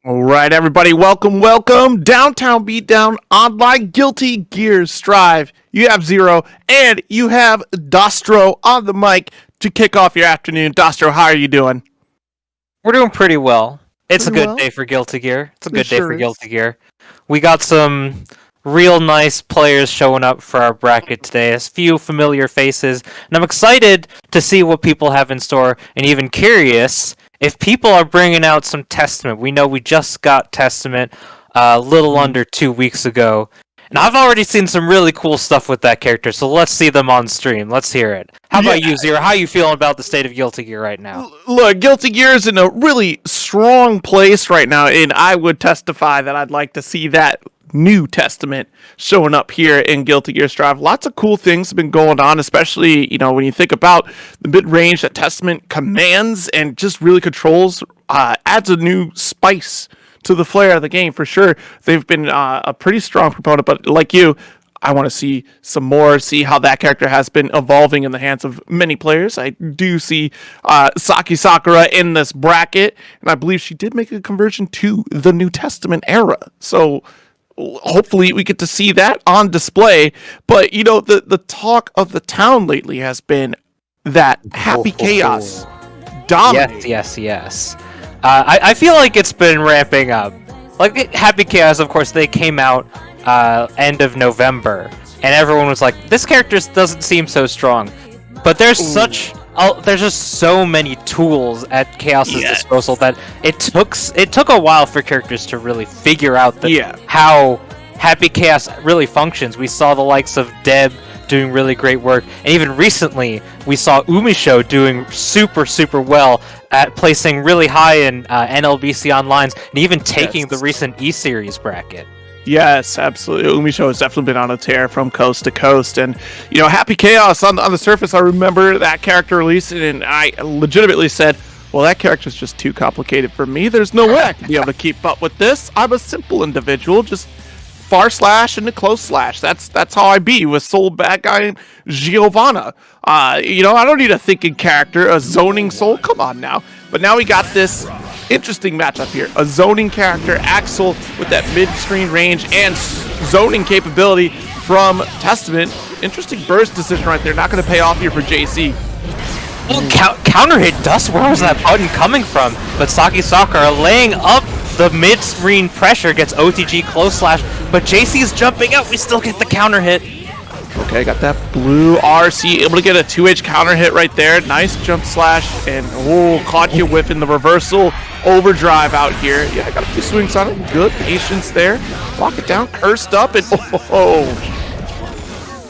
All right, everybody, welcome. Downtown Beatdown Online, Guilty Gear Strive. You have Zero, and you have Dostrow on the mic to kick off your afternoon. Dostrow, how are you doing? We're doing pretty well. It's Pretty a good well. day for Guilty Gear. It's a good It day sure for is. Guilty Gear. We got some real nice players showing up for our bracket today. A few familiar faces, and I'm excited to see what people have in store, and even curious if people are bringing out some Testament. We know we just got Testament a little under 2 weeks ago, and I've already seen some really cool stuff with that character, so let's see them on stream. Let's hear it. How about you, Zero? How are you feeling about the state of Guilty Gear right now? Look, Guilty Gear is in a really strong place right now, and I would testify that I'd like to see that New Testament showing up here in Guilty Gear Strive. Lots of cool things have been going on, especially, when you think about the mid-range that Testament commands and just really controls, adds a new spice to the flair of the game for sure. They've been a pretty strong proponent, but like you, I want to see some more, see how that character has been evolving in the hands of many players. I do see Saki Sakura in this bracket, and I believe she did make a conversion to the New Testament era. So hopefully we get to see that on display. But, the talk of the town lately has been that Happy Chaos dominates. Yes. I feel like it's been ramping up. Like, Happy Chaos, of course, they came out end of November, and everyone was like, this character doesn't seem so strong. But there's there's just so many tools at Chaos's disposal that it took a while for characters to really figure out how Happy Chaos really functions. We saw the likes of Deb doing really great work, and even recently we saw Umisho doing super well at placing really high in NLBC Onlines, and even taking the recent E-Series bracket. Yes, absolutely. Umisho has definitely been on a tear from coast to coast. And, Happy Chaos, on the surface, I remember that character release, and I legitimately said, well, that character's just too complicated for me. There's no way I can be able to keep up with this. I'm a simple individual, just far slash into close slash. That's how I be with Soul Bad Guy Giovanna. I don't need a thinking character, a zoning soul. Come on now. But now we got this interesting matchup here. A zoning character, Axel, with that mid-screen range and zoning capability from Testament. Interesting burst decision right there. Not going to pay off here for JC. Counter hit Dust. Where was that button coming from? But Saki Sakura laying up the mid-screen pressure, gets OTG close slash, but JC's jumping out. We still get the counter hit. Okay, got that blue RC, able to get a 2H counter hit right there. Nice jump slash, and caught you whiffing the reversal overdrive out here. Yeah, I got a few swings on it. Good patience there. Lock it down, cursed up, and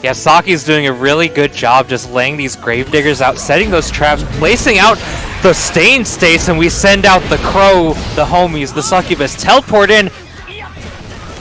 Yeah, Saki's doing a really good job just laying these Gravediggers out, setting those traps, placing out the Stain States, and we send out the Crow, the homies, the Succubus, teleport in.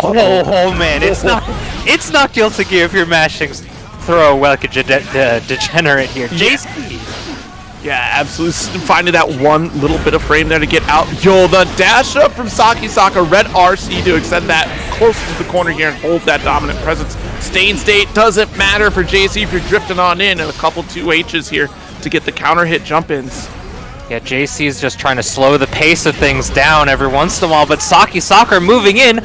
Oh man, it's not Guilty Gear if you're mashing throw like a degenerate here. JC! Yeah, absolutely. Finding that one little bit of frame there to get out. Yo, the dash up from Saki Sakura, red RC to extend that close to the corner here and hold that dominant presence. Stain State doesn't matter for JC if you're drifting on in, and a couple 2Hs here to get the counter hit jump-ins. Yeah, JC is just trying to slow the pace of things down every once in a while, but Saki Sakura moving in.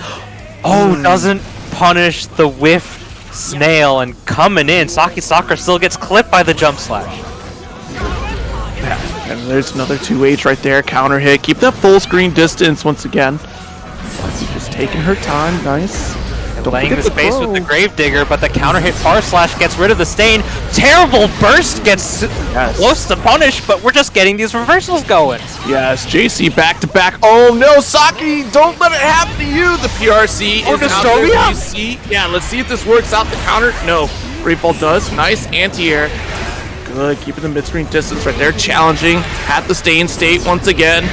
Doesn't punish the whiff snail and coming in. Saki Sakura still gets clipped by the jump slash. Yeah, and there's another 2H right there, counter hit. Keep that full screen distance once again. Just taking her time, nice. Laying the space with the Gravedigger, but the counter hit far slash gets rid of the stain. Terrible burst gets close to punish, but we're just getting these reversals going. Yes, JC back to back. Oh no, Saki, don't let it happen to you. The PRC is out there. Yeah, let's see if this works out. The counter, no. Freefall does. Nice anti-air. Good, keeping the mid-screen distance right there. Challenging at the Stain State once again.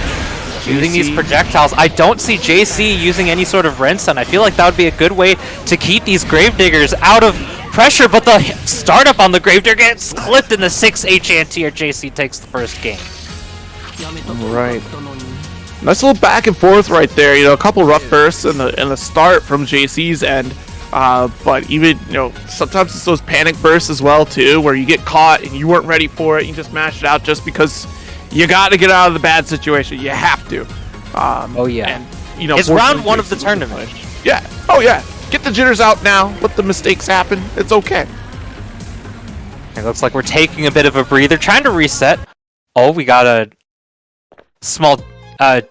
Using these projectiles. I don't see JC using any sort of rinse, and I feel like that would be a good way to keep these Gravediggers out of pressure, but the startup on the Gravedigger gets clipped in the 6H anti-air. JC takes the first game. Right. Nice little back and forth right there. A couple rough bursts in the start from JC's end. But even, sometimes it's those panic bursts as well, too, where you get caught and you weren't ready for it. You just mash it out just because you got to get out of the bad situation. You have to. And, It's round 1 of the tournament. Yeah. Oh yeah. Get the jitters out now. Let the mistakes happen. It's okay. It looks like we're taking a bit of a breather, trying to reset. Oh, we got a small. They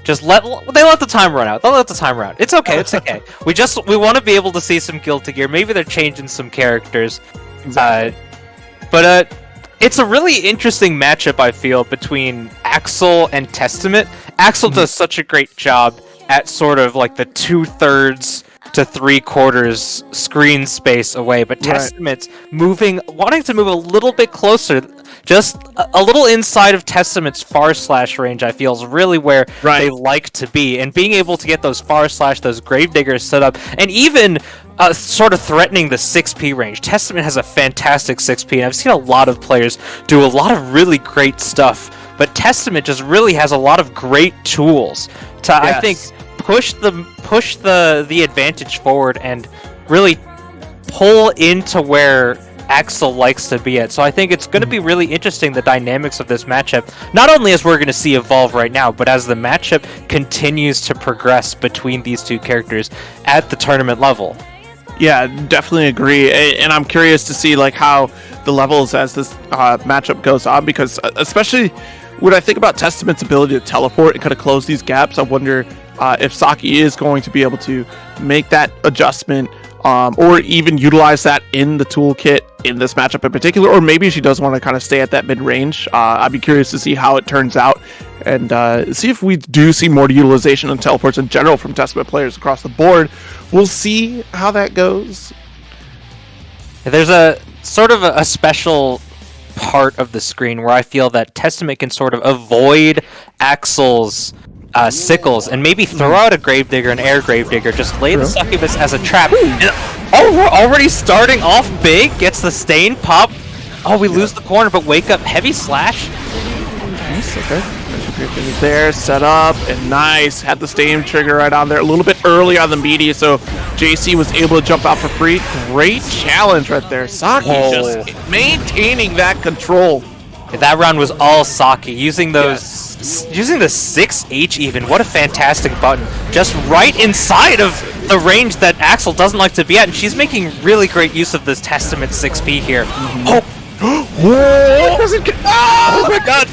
let the time run out. They'll let the time run out. It's okay. It's okay. We want to be able to see some Guilty Gear. Maybe they're changing some characters. Exactly. But it's a really interesting matchup, I feel, between Axel and Testament. Axel does such a great job at sort of like the 2/3 to 3/4 screen space away, but Testament's wanting to move a little bit closer, just a little inside of Testament's far slash range, I feel, is really where they like to be, and being able to get those far slash, those gravediggers set up, and even sort of threatening the 6P range. Testament has a fantastic 6P, and I've seen a lot of players do a lot of really great stuff, but Testament just really has a lot of great tools to, I think, push the advantage forward and really pull into where Axel likes to be at. So I think it's going to be really interesting, the dynamics of this matchup, not only as we're going to see evolve right now, but as the matchup continues to progress between these two characters at the tournament level. Yeah, definitely agree, and I'm curious to see like how the levels as this matchup goes on, because especially when I think about Testament's ability to teleport and kind of close these gaps, I wonder if Saki is going to be able to make that adjustment, or even utilize that in the toolkit in this matchup in particular, or maybe she does want to kind of stay at that mid-range. I'd be curious to see how it turns out, and see if we do see more utilization of teleports in general from Testament players across the board. We'll see how that goes. There's a sort of a special part of the screen where I feel that Testament can sort of avoid Axel's sickles and maybe throw out a gravedigger, an air gravedigger, just lay the succubus as a trap. And, we're already starting off big. Gets the stain pop. Oh, we lose the corner, but wake up, heavy slash. Nice, okay. There, set up, and nice. Had the stain trigger right on there. A little bit early on the media, so JC was able to jump out for free. Great challenge right there. Saki just maintaining that control. That round was all Saki, using those, using the 6H even. What a fantastic button. Just right inside of the range that Axel doesn't like to be at, and she's making really great use of this Testament 6P here. Oh my god!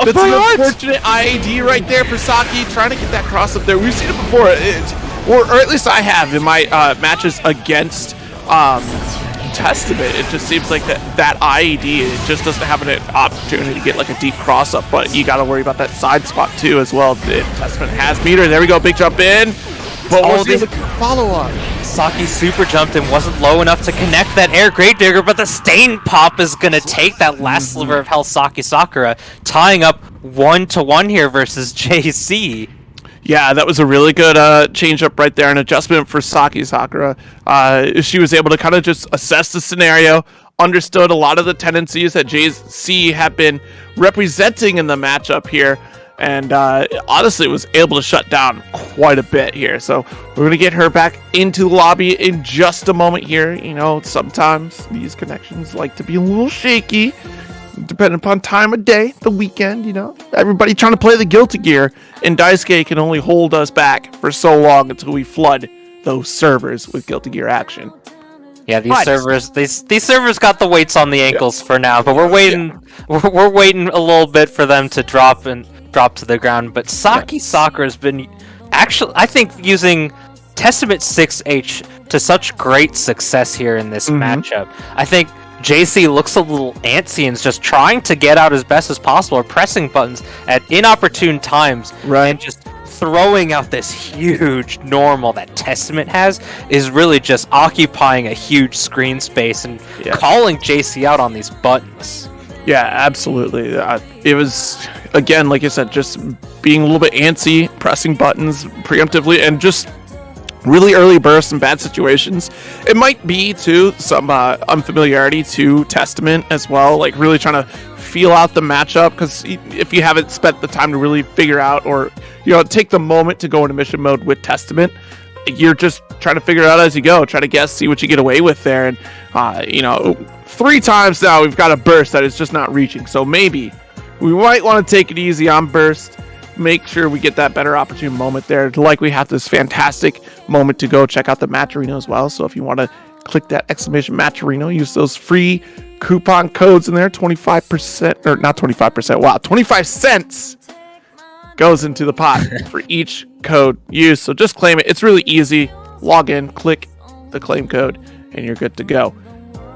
That's an unfortunate IAD right there for Saki, trying to get that cross up there. We've seen it before, or at least I have in my matches against Testament. It just seems like that IAD, it just doesn't have an opportunity to get like a deep cross up, but you got to worry about that side spot too as well. If Testament has meter, there we go, big jump in. But what's the follow-up? Saki super jumped and wasn't low enough to connect that air gravedigger, but the stain pop is going to take that last sliver of health Saki Sakura, tying up 1-1 here versus JC. Yeah, that was a really good change up right there, an adjustment for Saki Sakura. She was able to kind of just assess the scenario, understood a lot of the tendencies that JC have been representing in the matchup here, and honestly was able to shut down quite a bit here. So we're going to get her back into the lobby in just a moment here. You know, sometimes these connections like to be a little shaky, depending upon time of day, the weekend, you know. Everybody trying to play the Guilty Gear, and Daisuke can only hold us back for so long until we flood those servers with Guilty Gear action. Yeah, these servers got the weights on the ankles for now, but we're waiting we're waiting a little bit for them to drop to the ground. But Saki Sakura has been actually, I think, using Testament 6H to such great success here in this matchup. I think JC looks a little antsy and is just trying to get out as best as possible, or pressing buttons at inopportune times, and just throwing out this huge normal that Testament has is really just occupying a huge screen space and calling JC out on these buttons. Yeah, absolutely. It was, again, like I said, just being a little bit antsy, pressing buttons preemptively, and just really early bursts in bad situations. It might be, too, some unfamiliarity to Testament as well, like really trying to feel out the matchup, because if you haven't spent the time to really figure out, or, you know, take the moment to go into mission mode with Testament, you're just trying to figure it out as you go, try to guess, see what you get away with there, and, you know, 3 times now we've got a burst that is just not reaching, so maybe we might want to take it easy on burst, make sure we get that better opportune moment there. Like we have this fantastic moment to go check out the match arena as well. So if you want to click that exclamation match arena, use those free coupon codes in there, 25%, or not 25%, wow, 25 cents goes into the pot for each code used. So just claim it. It's really easy. Log in, click the claim code, and you're good to go.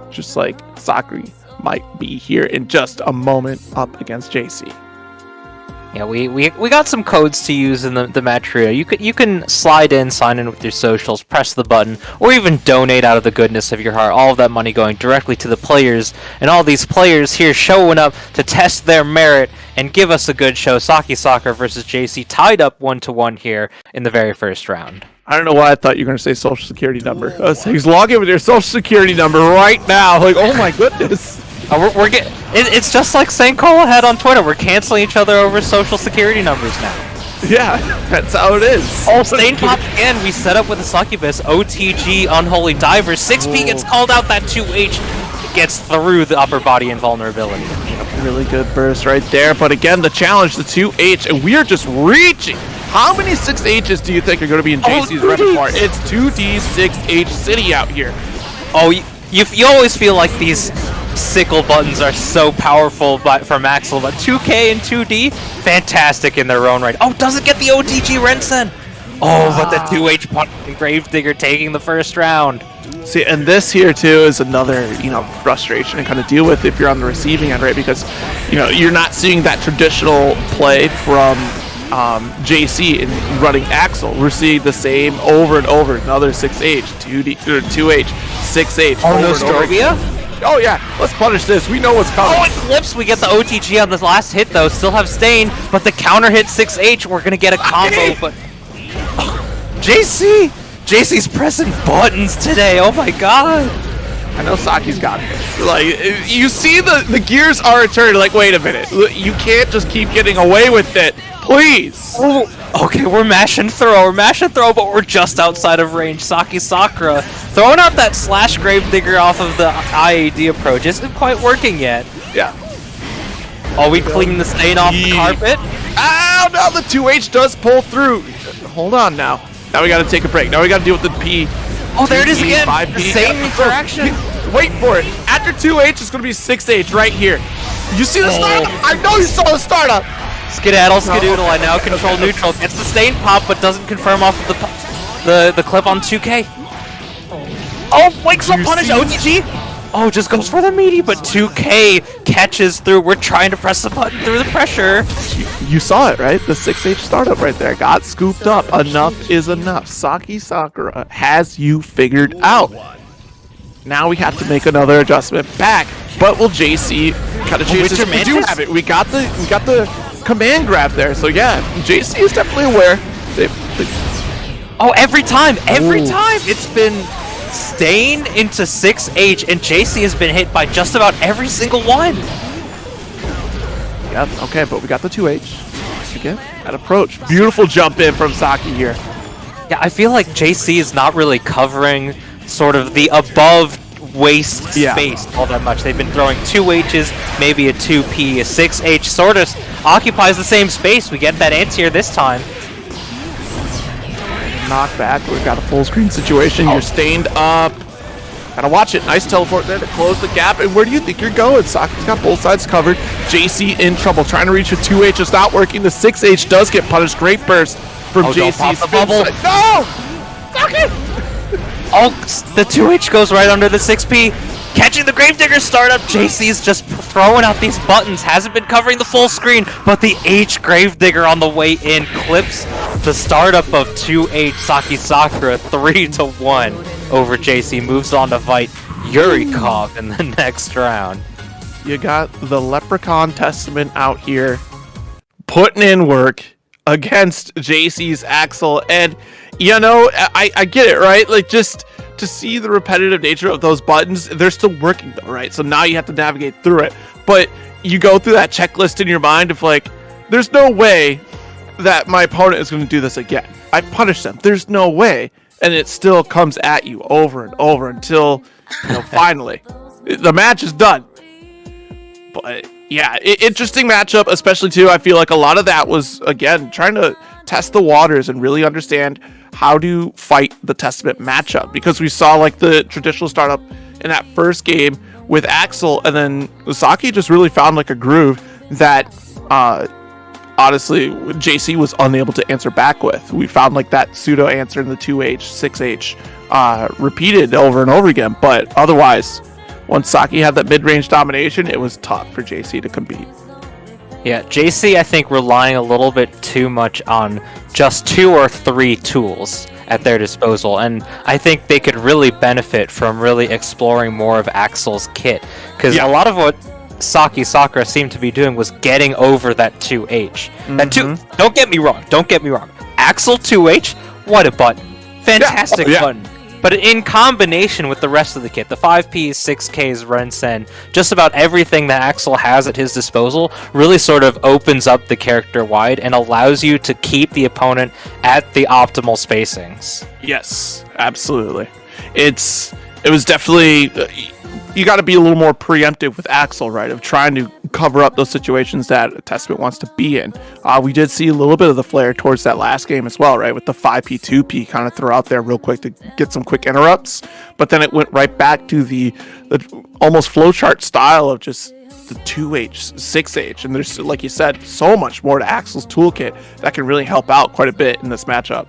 Just like Sakura might be here in just a moment up against JC. Yeah, we got some codes to use in the match arena. You can slide in, sign in with your socials, press the button, or even donate out of the goodness of your heart. All of that money going directly to the players, and all these players here showing up to test their merit and give us a good show. Saki Sakura versus JC tied up 1-1 here in the very first round. I don't know why I thought you were going to say social security number. I was like, log in with your social security number right now. Like, oh my goodness. We're getting. It's just like St. Cola had on Twitter. We're canceling each other over social security numbers now. Yeah, that's how it is. Oh, Stain Pop again. We set up with a succubus. OTG Unholy Diver. 6P gets called out. That 2H gets through the upper body invulnerability. Really good burst right there. But again, the challenge, the 2H, and we are just reaching. How many 6Hs do you think are going to be in JC's repertoire? It's 2D 6H City out here. Oh, you always feel like these sickle buttons are so powerful for Maxwell, but 2K and 2D, fantastic in their own right. Oh, doesn't get the OTG Rensen. Oh, but the 2H punch Gravedigger taking the first round. See, and this here too is another, frustration to kind of deal with if you're on the receiving end, right? Because, you're not seeing that traditional play from JC in running Axel. We're seeing the same over and over. Another 6H, 2H, 6H. Oh, Nostrovia? Oh yeah, let's punish this. We know what's coming. Oh, Eclipse, we get the OTG on this last hit though. Still have Stain, but the counter hit 6H. We're gonna get a combo, but JC's pressing buttons today. Oh my god. I know Saki's got this. Like, you see the gears are turning. Like, wait a minute. You can't just keep getting away with it. Please. Oh, okay, we're mash and throw, but we're just outside of range. Saki Sakura throwing out that slash Gravedigger off of the IAD approach. Isn't quite working yet. Yeah. Oh, we clean the stain off the carpet. Ow, now the 2H does pull through. Hold on now. Now we gotta take a break. Now we gotta deal with the P. Oh, there it is again. 5P. The same interaction. Wait for it. After 2H, it's gonna be 6H right here. You see the startup? I know you saw the startup. Skedaddle, Skedoodle, I now control neutral. Gets the Stain Pop, but doesn't confirm off of the clip on 2K. Oh, wakes up punish OTG. Oh, just goes for the meaty, but 2K catches through. We're trying to press the button through the pressure. You saw it, right? The 6H startup right there got scooped up. Enough is enough. Saki Sakura has you figured out. Now we have to make another adjustment back. But will JC kind of change this? We do have it. We got the command grab there. So yeah, JC is definitely aware. Oh, every time it's been Stain into 6H, and JC has been hit by just about every single one. Yep. Okay, but we got the 2H. Again, that approach. Beautiful jump in from Saki here. Yeah, I feel like JC is not really covering sort of the above waist space all that much. They've been throwing 2Hs, maybe a 2P, a 6H, sort of occupies the same space. We get that anti-air this time. Knock back. We've got a full screen situation. You're stained up. Gotta watch it. Nice teleport there to close the gap. And where do you think you're going? Saki's got both sides covered. JC in trouble. Trying to reach a 2H is not working. The 6H does get punished. Great burst from JC. Don't pop the bubble. No! Saki! Oh, the 2H goes right under the 6P. Catching the Gravedigger startup. JC's just throwing out these buttons. Hasn't been covering the full screen, but the H Gravedigger on the way in clips the startup of 2H. Saki Sakura 3-1 over JC. Moves on to fight Yurikov in the next round. You got the Leprechaun Testament out here putting in work against JC's Axel, and I get it, right? Like, just to see the repetitive nature of those buttons, they're still working though, right? So now you have to navigate through it, but you go through that checklist in your mind of like, there's no way that my opponent is going to do this again. I punished them. There's no way, and it still comes at you over and over until finally the match is done. But Yeah, interesting matchup, especially too. I feel like a lot of that was, again, trying to test the waters and really understand how to fight the Testament matchup, because we saw like the traditional startup in that first game with Axel, and then Saki just really found like a groove that honestly JC was unable to answer back with. We found like that pseudo answer in the 2H, 6H repeated over and over again, but otherwise, once Saki had that mid-range domination, it was tough for JC to compete. Yeah, JC, I think, relying a little bit too much on just 2 or 3 tools at their disposal, and I think they could really benefit from really exploring more of Axel's kit, because a lot of what Saki Sakura seemed to be doing was getting over that 2H. That 2, don't get me wrong, Axel 2H, what a button. Fantastic button. But in combination with the rest of the kit, the 5Ps, 6Ks, Rensen, just about everything that Axel has at his disposal really sort of opens up the character wide and allows you to keep the opponent at the optimal spacings. Yes, absolutely. It was definitely, you got to be a little more preemptive with Axel, right? Of trying to cover up those situations that Testament wants to be in. We did see a little bit of the flare towards that last game as well, right? With the 5P, 2P kind of throw out there real quick to get some quick interrupts. But then it went right back to the almost flowchart style of just the 2H, 6H. And there's, like you said, so much more to Axel's toolkit that can really help out quite a bit in this matchup.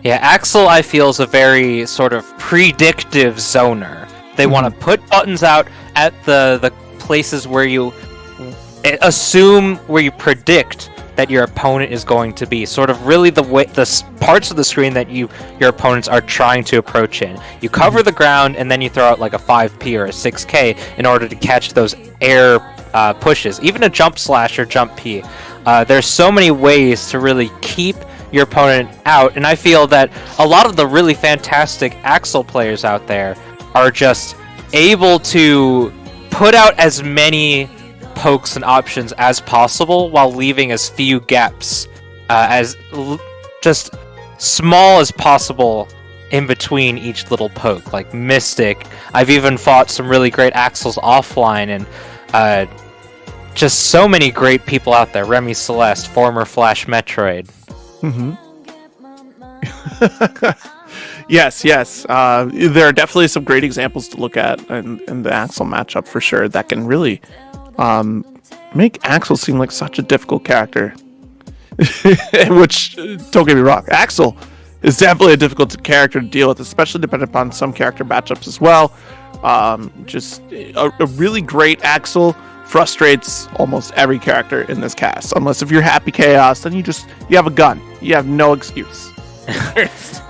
Yeah, Axel, I feel, is a very sort of predictive zoner. They want to put buttons out at the places where you assume, where you predict that your opponent is going to be. Sort of really the parts of the screen that your opponents are trying to approach in. You cover the ground, and then you throw out like a 5P or a 6K in order to catch those air pushes. Even a jump slash or jump P. There's so many ways to really keep your opponent out, and I feel that a lot of the really fantastic Axel players out there are just able to put out as many pokes and options as possible while leaving as few gaps just small as possible in between each little poke. Like Mystic, I've even fought some really great Axels offline, and just so many great people out there. Remy Celeste, former Flash Metroid. Yes. There are definitely some great examples to look at in the Axel matchup for sure that can really make Axel seem like such a difficult character. Which, don't get me wrong, Axel is definitely a difficult character to deal with, especially depending upon some character matchups as well. Just a really great Axel frustrates almost every character in this cast. Unless if you're Happy Chaos, then you have a gun. You have no excuse.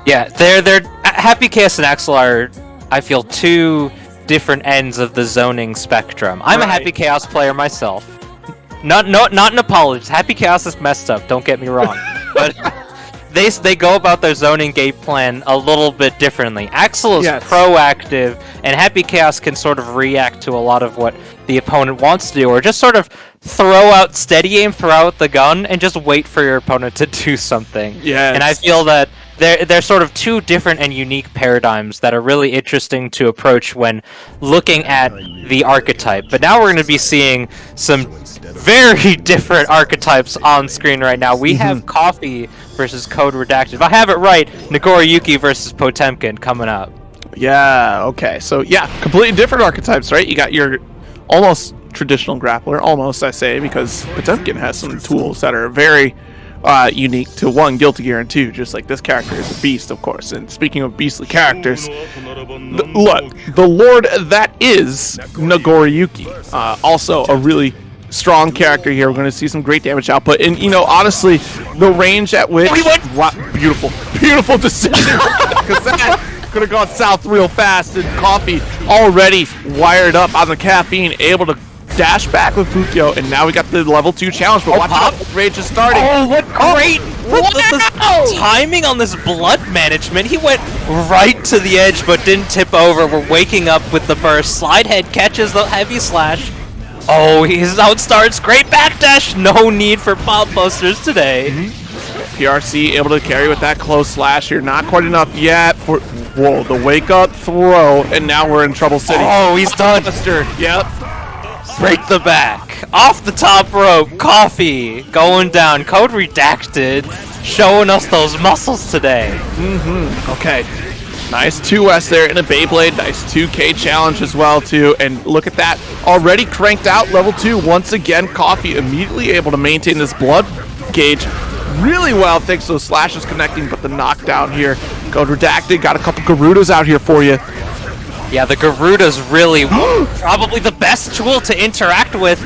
Yeah, they're Happy Chaos and Axel are, I feel, 2 different ends of the zoning spectrum. I'm a Happy Chaos player myself. Not an apology. Happy Chaos is messed up, don't get me wrong. But they go about their zoning game plan a little bit differently. Axel is proactive, and Happy Chaos can sort of react to a lot of what the opponent wants to do, or just sort of throw out steady aim, throw out the gun, and just wait for your opponent to do something. Yes. And I feel that they're sort of 2 different and unique paradigms that are really interesting to approach when looking at the archetype. But now we're going to be seeing some very different archetypes on screen right now. We have Coffee versus Code Redacted. If I have it right, Nagoriyuki versus Potemkin coming up. Yeah, okay. So, completely different archetypes, right? You got your almost traditional grappler, almost, I say, because Potemkin has some tools that are very unique to 1, Guilty Gear, and 2, just like this character is a beast, of course. And speaking of beastly characters, the lord that is Nagoriyuki, also a really strong character here. We're going to see some great damage output, and honestly, the range at which beautiful decision, because that could have gone south real fast. And Coffee already wired up on the caffeine, able to dash back with Fukyo, and now we got the level 2 challenge. But watch out, rage is starting. Oh, what great timing on this blood management. He went right to the edge but didn't tip over. We're waking up with the burst. Slide head catches the heavy slash. Oh, he's outstarts. Great backdash. No need for pop busters today. PRC able to carry with that close slash here. Not quite enough yet for the wake up throw, and now we're in Trouble City. Oh, he's done. Yep. Break the back. Off the top rope. Coffee going down. Code Redacted showing us those muscles today. Okay. Nice 2S there in a Beyblade. Nice 2K challenge as well, too. And look at that. Already cranked out level 2. Once again, Coffee immediately able to maintain this blood gauge really well, thanks to those slashes connecting, but the knockdown here. Code Redacted got a couple Garudas out here for you. Yeah, the Garuda's really probably the best tool to interact with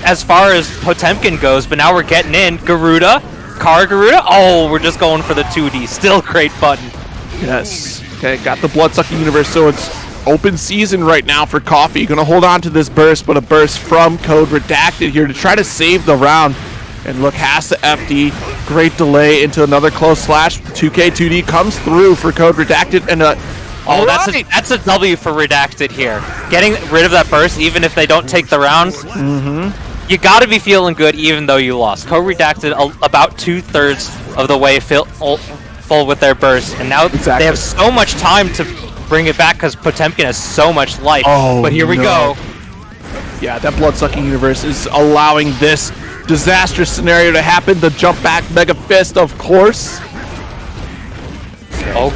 as far as Potemkin goes, but now we're getting in. Garuda, Car Garuda. Oh, we're just going for the 2D. Still great button. Yes. Okay, got the blood-sucking universe, so it's open season right now for Coffee. Gonna hold on to this burst, but a burst from Code Redacted here to try to save the round. And look, has the FD. Great delay into another close slash. 2K 2D comes through for Code Redacted, and oh, that's a W for Redacted here. Getting rid of that burst, even if they don't take the round. You gotta be feeling good, even though you lost. Code Redacted about 2/3 of the way full with their burst, and now they have so much time to bring it back because Potemkin has so much life. Oh, but here we go. Yeah, that blood-sucking universe is allowing this disastrous scenario to happen. The jump back Mega Fist, of course. Oh,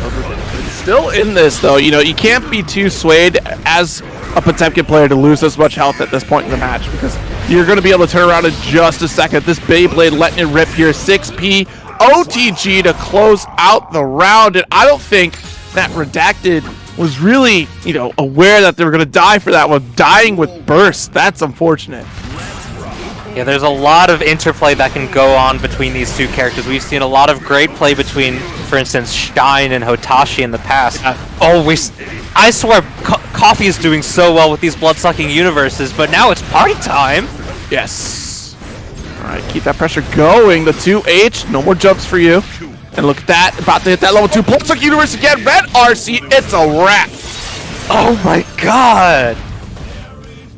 still in this, though. You know, you can't be too swayed as a Potemkin player to lose this much health at this point in the match, because you're going to be able to turn around in just a second. This Beyblade letting it rip here. 6P OTG to close out the round, and I don't think that Redacted was really, you know, aware that they were going to die for that one. Dying with burst, that's unfortunate. yeah, there's a lot of interplay that can go on between these two characters. We've seen a lot of great play between, for instance, Shine and Hotashi in the past. I swear, Coffee is doing so well with these blood-sucking universes, but now it's party time. Yes. All right, keep that pressure going. The 2H, no more jumps for you. And look at that, about to hit that level 2. Blood-sucking universe again, red RC, it's a wrap. Oh my god!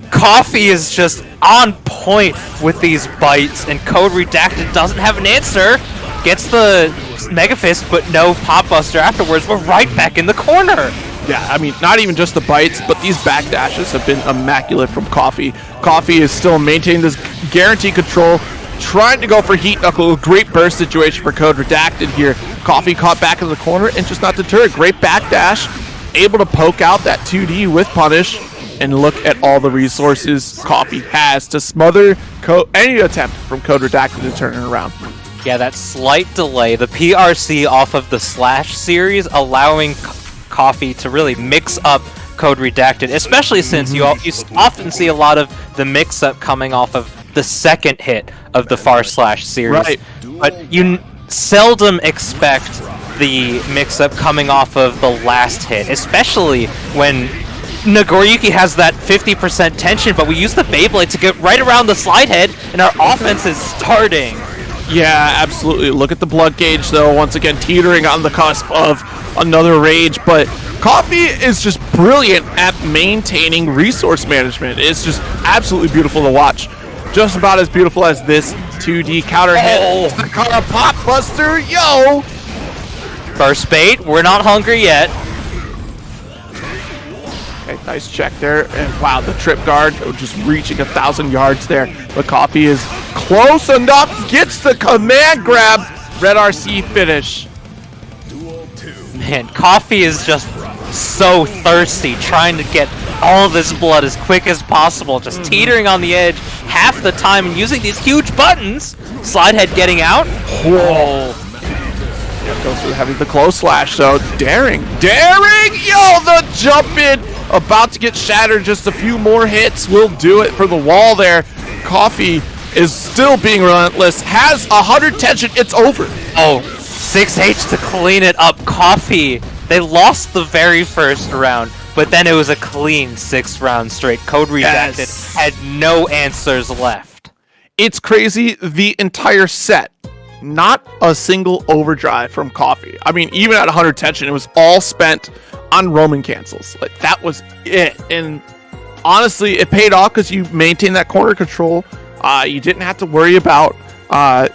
Coffee is just on point with these bites, and Code Redacted doesn't have an answer. Gets the Mega Fist, but no Pop Buster afterwards. We're right back in the corner. Yeah, I mean, not even just the bites, but these backdashes have been immaculate from Coffee. Coffee is still maintaining this guaranteed control, trying to go for Heat Knuckle. Great burst situation for Code Redacted here. Coffee caught back in the corner and just not deterred. Great backdash, able to poke out that 2D with Punish. And look at all the resources Coffee has to smother any attempt from Code Redacted to turn it around. Yeah, that slight delay, the PRC off of the Slash series, allowing Coffee to really mix up Code Redacted, especially since you often see a lot of the mix-up coming off of the second hit of the Far Slash series. Right. But you seldom expect the mix-up coming off of the last hit, especially when Nagoriyuki has that 50% tension, but we use the Beyblade to get right around the slide head, and our offense is starting. Yeah, absolutely. Look at the blood gauge, though, once again teetering on the cusp of another rage, but Coffee is just brilliant at maintaining resource management. It's just absolutely beautiful to watch. Just about as beautiful as this 2D counter hit. The car Pop Buster, yo! Burst bait, we're not hungry yet. Okay, nice check there, and wow, the trip guard just reaching 1,000 yards there. But Coffee is close enough, gets the command grab, red RC finish. Man, Coffee is just so thirsty, trying to get all this blood as quick as possible, just teetering on the edge half the time and using these huge buttons. Slidehead getting out. Whoa. Yeah, goes for the close slash, so daring, yo, the jump in, about to get shattered. Just a few more hits will do it for the wall there. Coffee is still being relentless, has 100 tension, it's over. Oh, 6H to clean it up. Coffee, they lost the very first round, but then it was a clean 6 rounds straight. Code Redacted had no answers left. It's crazy, the entire set. Not a single overdrive from Coffee. I mean, even at 100 tension, it was all spent on Roman cancels. Like, that was it. And honestly, it paid off because you maintained that corner control. You didn't have to worry about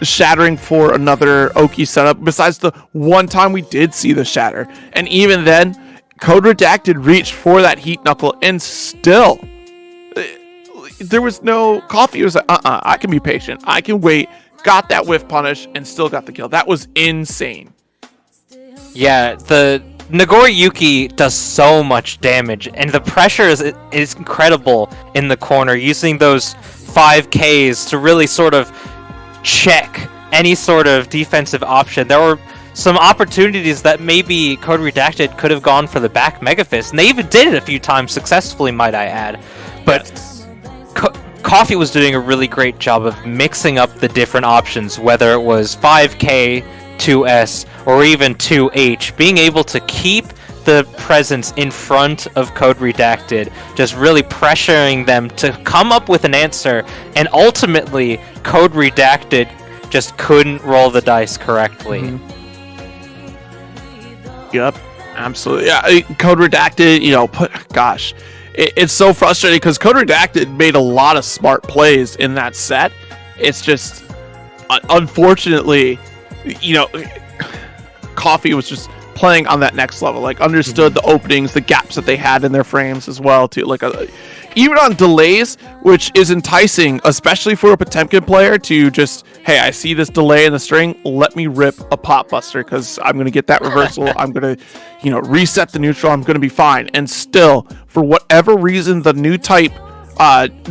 shattering for another Oki setup, besides the one time we did see the shatter. And even then, Code Redacted reached for that Heat Knuckle, and still, there was no Coffee was like, I can be patient. I can wait. Got that whiff punish and still got the kill. That was insane. Yeah, the Nagori Yuki does so much damage, and the pressure is incredible in the corner, using those 5Ks to really sort of check any sort of defensive option. There were some opportunities that maybe Code Redacted could have gone for the back Mega Fist, and they even did it a few times successfully, might I add. But Yes. Coffee was doing a really great job of mixing up the different options, whether it was 5K, 2S, or even 2H, being able to keep the presence in front of Code Redacted, just really pressuring them to come up with an answer, and ultimately Code Redacted just couldn't roll the dice correctly. Mm-hmm. Yep, absolutely. Yeah, Code Redacted, gosh, it's so frustrating because Code Redacted made a lot of smart plays in that set. It's just, unfortunately, Coffee was just playing on that next level, like understood the openings, the gaps that they had in their frames as well too, like even on delays, which is enticing, especially for a Potemkin player to just, hey, I see this delay in the string, let me rip a Pop Buster because I'm going to get that reversal. I'm going to, reset the neutral. I'm going to be fine. And still, for whatever reason, the new type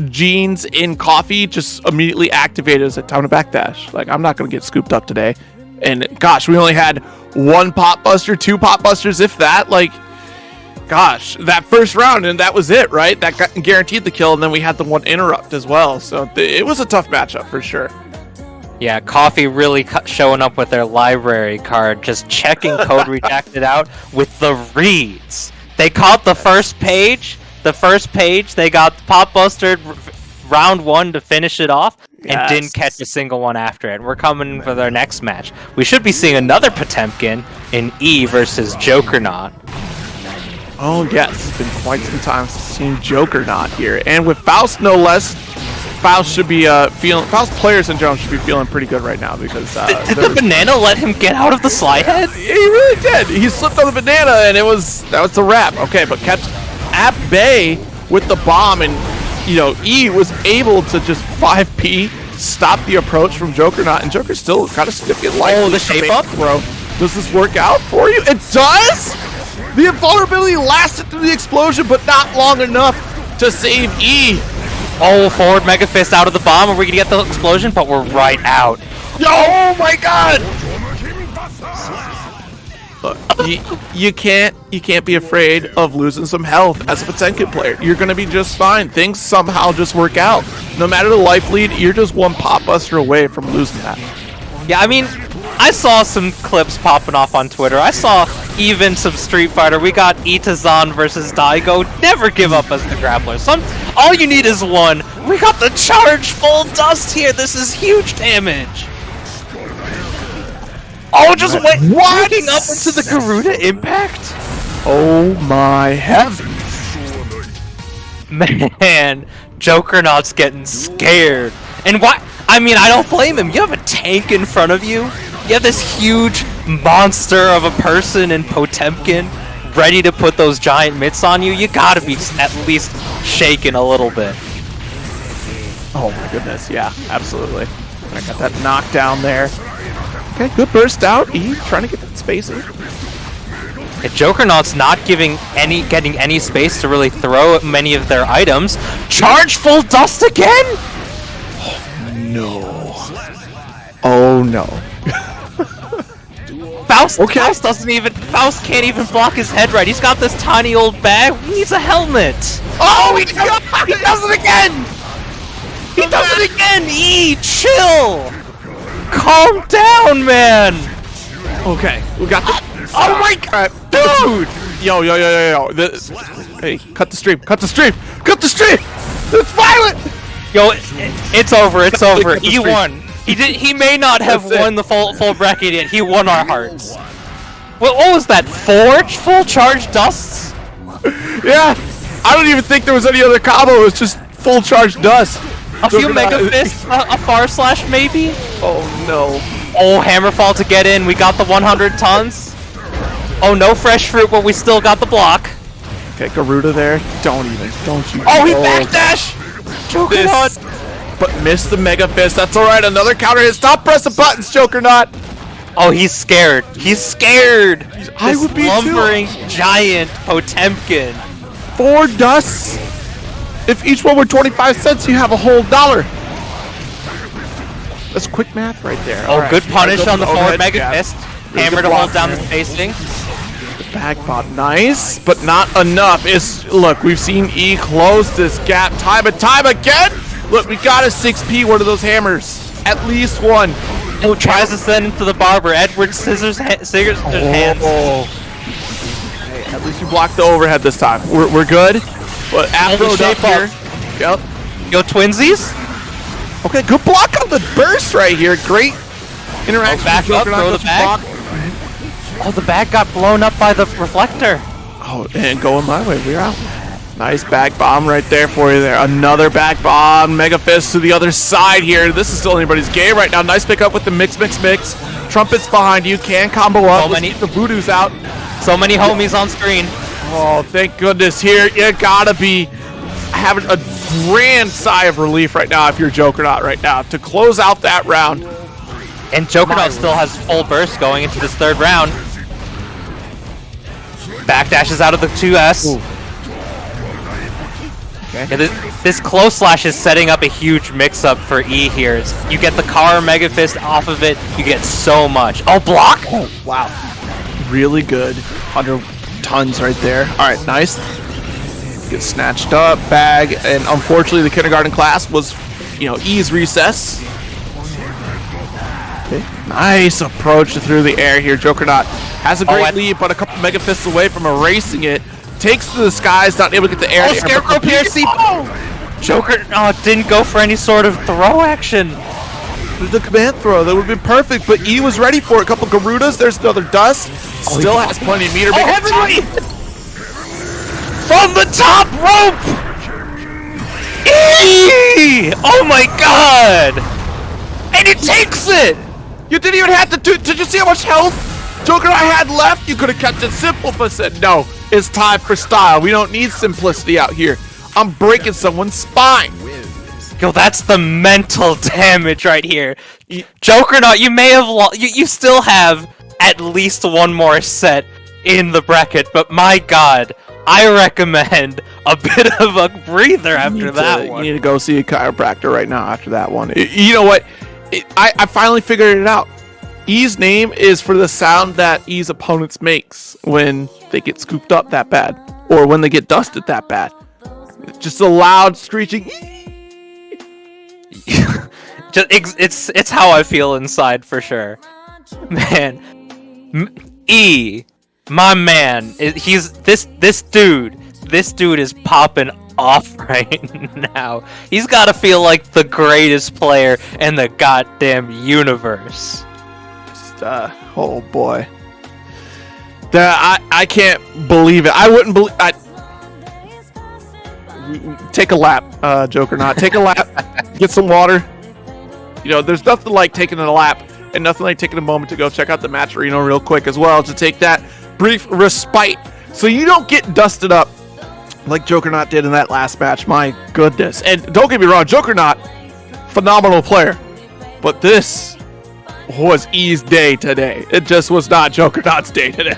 genes in Coffee just immediately activated as a time to backdash. Like, I'm not going to get scooped up today. And gosh, we only had one Pop Buster, two Pop Busters, if that. Like, gosh, that first round, and that was it, right? That guaranteed the kill, and then we had the one interrupt as well. So it was a tough matchup for sure. Yeah, Coffee really showing up with their library card, just checking Code Redacted out with the reads. They caught the first page. They got Pop Bustered round one to finish it off, and didn't catch a single one after it. We're coming for their next match. We should be seeing another Potemkin in eeee versus Jokernaut. Oh yes, it's been quite some time since seen Jokernaut here, and with Faust no less. Faust should be Faust players in general should be feeling pretty good right now because did the banana let him get out of the slide head? He really did. He slipped on the banana, and that was the wrap. Okay, but kept at bay with the bomb, and eeee was able to just 5P stop the approach from Jokernaut, and Joker's still got a significant life. Oh, the shape up, bro. Does this work out for you? It does. The invulnerability lasted through the explosion, but not long enough to save eeee. Oh, forward Mega Fist out of the bomb. Are we gonna get the explosion? But we're right out. Oh my god! Look, you can't be afraid of losing some health as a Potemkin player. You're gonna be just fine. Things somehow just work out. No matter the life lead, you're just one Pop Buster away from losing that. Yeah, I mean, I saw some clips popping off on Twitter. I saw even some Street Fighter. We got Itazan versus Daigo. Never give up as the grappler. All you need is one. We got the charge full dust here. This is huge damage. Oh, just walking up into the Garuda impact. Oh my heavens. Man, Jokernaut's getting scared. And why? I mean, I don't blame him. You have a tank in front of you. You have this huge monster of a person in Potemkin ready to put those giant mitts on you. You gotta be at least shaken a little bit. Oh my goodness, yeah, absolutely. I got that knockdown there. Okay, good burst out. eeee trying to get that space in. If Jokernaut's not getting any space to really throw many of their items, charge full dust again? No. Oh no. Faust can't even block his head right. He's got this tiny old bag. He needs a helmet. Oh, he does it again! He does it again! eeee, chill! Calm down, man! Okay, we got the... Oh my god! Dude! Yo. Hey, cut the stream! It's violent! Yo, it's over. He won. He may not have won the full bracket yet. He won our hearts. What was that? Full charge dusts? Yeah, I don't even think there was any other combo. It was just full charge dust. A few Mega Fists, a far slash maybe? Oh no. Oh, Hammerfall to get in. We got the 100 tons. Oh, no fresh fruit, but we still got the block. Okay, Garuda there. Don't you? Oh, he backdash! Jokernaut! But missed the Mega Fist. That's alright. Another counter hit. Stop pressing buttons, Jokernaut. Oh, he's scared. He's scared. I would be lumbering giant Potemkin. 4 dusts. If each one were 25 cents, you have a whole $1. That's quick math right there. Oh, good punish on the forward Mega jab. Fist. Hammer to hold down the spacing. Back bot, nice, but not enough. Look, we've seen E close this gap time and time again. Look, we got a 6P, one of those hammers. At least one. Oh, tries to send into the barber. Edward scissors hands. Hey, at least we blocked the overhead this time. We're good. But Afro'd up here. Yep. Yo, twinsies. Okay, good block on the burst right here. Great interaction. Back up, throw the back. Oh, the bag got blown up by the reflector. Oh, and going my way. We're out. Nice back bomb right there for you there. Another back bomb. Mega Fist to the other side here. This is still anybody's game right now. Nice pick up with the mix. Trumpets behind you. Can combo up. Let's get the voodoos out. So many homies on screen. Oh, thank goodness. Here, you gotta be having a grand sigh of relief right now if you're Jokernaut right now to close out that round. And Jokernaut still has full burst going into this third round. Backdashes out of the 2S. Okay. Yeah, this close slash is setting up a huge mix-up for E here. You get the car Mega Fist off of it, you get so much. Oh, block? Oh, wow. Really good. 100 tons right there. All right, nice. Get snatched up, bag, and unfortunately the kindergarten class was, E's recess. Okay. Nice approach through the air here. Jokernaut has a great lead, but a couple Mega Fists away from erasing it. Takes to the skies, not able to get the air. Oh, Scarecrow PRC! Jokernaut didn't go for any sort of throw action. The command throw, that would have been perfect, but E was ready for it. A couple Garudas, there's another dust. Still has plenty of meter. Oh, heavenly! From the top rope! E! Oh my god! And it takes it! You didn't even have to do. Did you see how much health Jokernaut had left? You could have kept it simple, but said, no, it's time for style. We don't need simplicity out here. I'm breaking someone's spine. Yo, that's the mental damage right here. Jokernaut, you may have lost. You still have at least one more set in the bracket, but my god, I recommend a bit of a breather after that one. You need to go see a chiropractor right now after that one. You know what? I finally figured it out. E's name is for the sound that E's opponents makes when they get scooped up that bad, or when they get dusted that bad. Just a loud screeching. It's how I feel inside for sure, man. E, my man, this dude is popping off right now. He's got to feel like the greatest player in the goddamn universe. Oh boy, I can't believe it. I wouldn't believe. Take a lap, Jokernaut. Take a lap. Get some water. There's nothing like taking a lap, and nothing like taking a moment to go check out the match arena real quick as well to take that brief respite, so you don't get dusted up like Jokernaut did in that last match. My goodness. And don't get me wrong, Jokernaut, phenomenal player, but this was E's day today. It just was not Jokernaut's day today.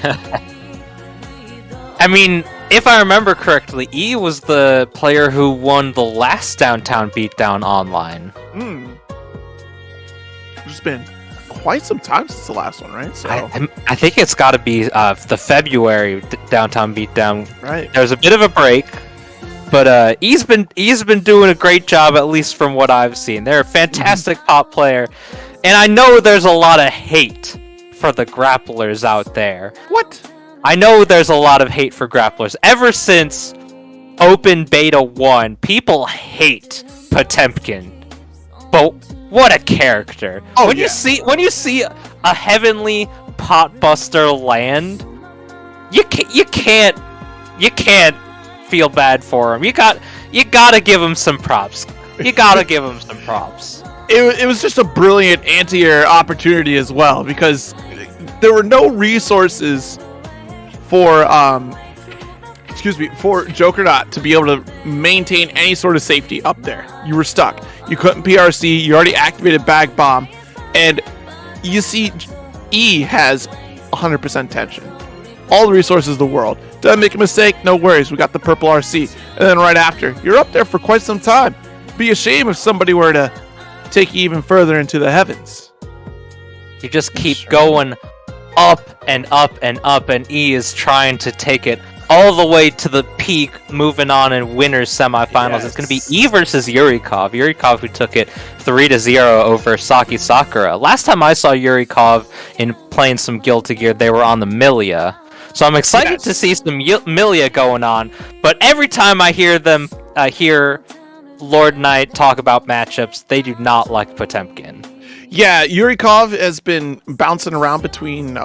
I mean, if I remember correctly, E was the player who won the last Downtown Beatdown Online. It's been quite some time since the last one, right? So I think it's got to be the February Downtown Beatdown. Right. There's a bit of a break, but E's been doing a great job, at least from what I've seen. They're a fantastic pop player, and I know there's a lot of hate for the grapplers out there. What? I know there's a lot of hate for grapplers. Ever since Open Beta 1, people hate Potemkin. But what a character. Oh, when you see a heavenly potbuster land, you can't feel bad for him. You gotta give him some props. You gotta give him some props. It was just a brilliant anti-air opportunity as well, because there were no resources for for Jokernaut to be able to maintain any sort of safety up there. You were stuck. You couldn't PRC. You already activated Bag Bomb. And you see E has 100% tension. All the resources of the world. Did I make a mistake? No worries. We got the purple RC. And then right after, you're up there for quite some time. Be a shame if somebody were to take you even further into the heavens. You just keep going up and up and up, and E is trying to take it all the way to the peak, moving on in winners semifinals. Yes. It's going to be E versus Yurikov. Yurikov, who took it 3-0 over Saki Sakura. Last time I saw Yurikov in playing some Guilty Gear, they were on the Milia. So I'm excited to see some Milia going on. But every time I hear them, hear Lord Knight talk about matchups, they do not like Potemkin. Yeah, Yurikov has been bouncing around between,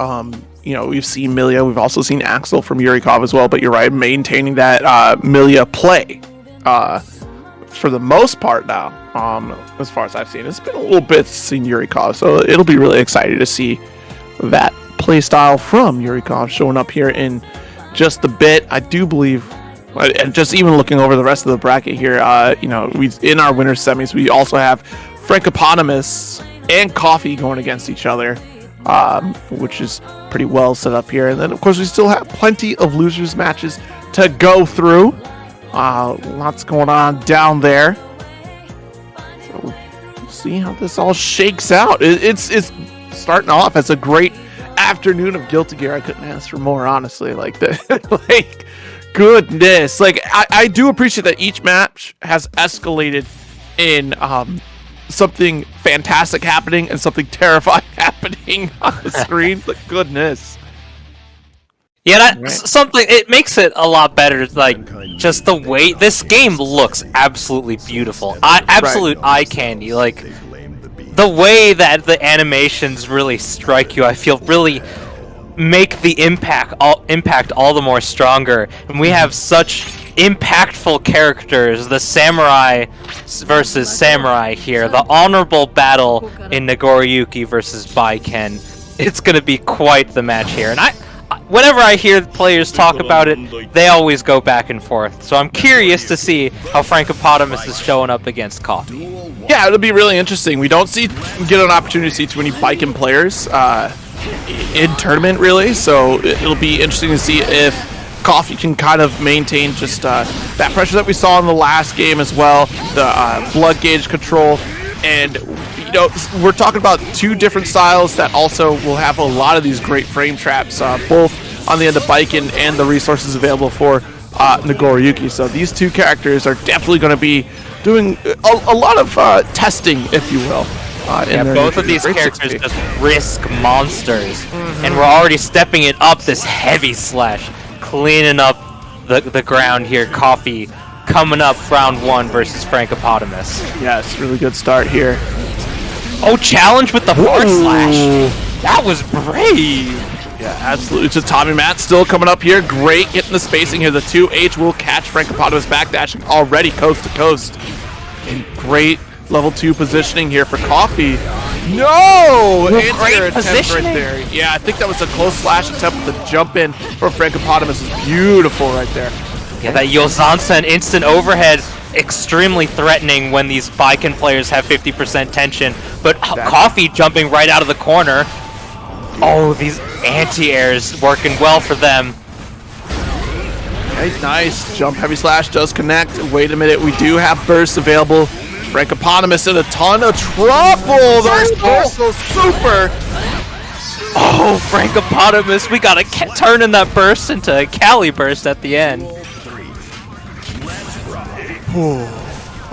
we've seen Milia, we've also seen Axel from Yurikov as well, but you're right, maintaining that Milia play for the most part now, as far as I've seen. It's been a little bit since Yurikov, so it'll be really exciting to see that play style from Yurikov showing up here in just a bit. I do believe, and just even looking over the rest of the bracket here, we in our winner semis, we also have Frankopotamus and Coffee going against each other, which is pretty well set up here. And then, of course, we still have plenty of losers matches to go through. Lots going on down there. So we'll see how this all shakes out. It's starting off as a great afternoon of Guilty Gear. I couldn't ask for more, honestly. Like goodness. Like, I do appreciate that each match has escalated in something fantastic happening and something terrifying happening on the screen. But goodness. Yeah, something, it makes it a lot better, like, just the way this game looks absolutely beautiful. Absolute eye candy, like, the way that the animations really strike you, I feel really make the impact all the more stronger. And we have such impactful characters, the samurai versus samurai here, the honorable battle in Nagoriyuki versus Baiken. It's going to be quite the match here. And whenever I hear players talk about it, they always go back and forth. So I'm curious to see how Frankopotamus is showing up against Coffee. Yeah, it'll be really interesting. We don't get an opportunity to see too many Baiken players in tournament, really. So it'll be interesting to see if Coffee can kind of maintain just that pressure that we saw in the last game as well, the blood gauge control. And, we're talking about two different styles that also will have a lot of these great frame traps, both on the end of Baiken and the resources available for Nagoriyuki. So these two characters are definitely going to be doing a lot of testing, if you will. Both of these characters just risk monsters. And we're already stepping it up, this heavy slash, cleaning up the ground here. Coffee coming up round one versus Frankopotamus. Yes, really good start here. Oh, challenge with the forward slash. That was brave. Yeah, absolutely. So Tommy Matt still coming up here. Great getting the spacing here. The 2H will catch Frankopotamus backdashing already coast to coast. And great level 2 positioning here for Coffee. No! Great positioning. Right there. Yeah, I think that was a close slash attempt with the jump in from Frankopotamus. Is beautiful right there. Yeah, that Yozansen instant overhead, extremely threatening when these Baiken players have 50% tension. But Coffee jumping right out of the corner. Oh, these anti-airs working well for them. Nice. Jump heavy slash does connect. Wait a minute, we do have bursts available. Frankopotamus in a ton of trouble. Those bursts so super. Oh, Frankopotamus, we gotta turn in that burst into a Cali burst at the end.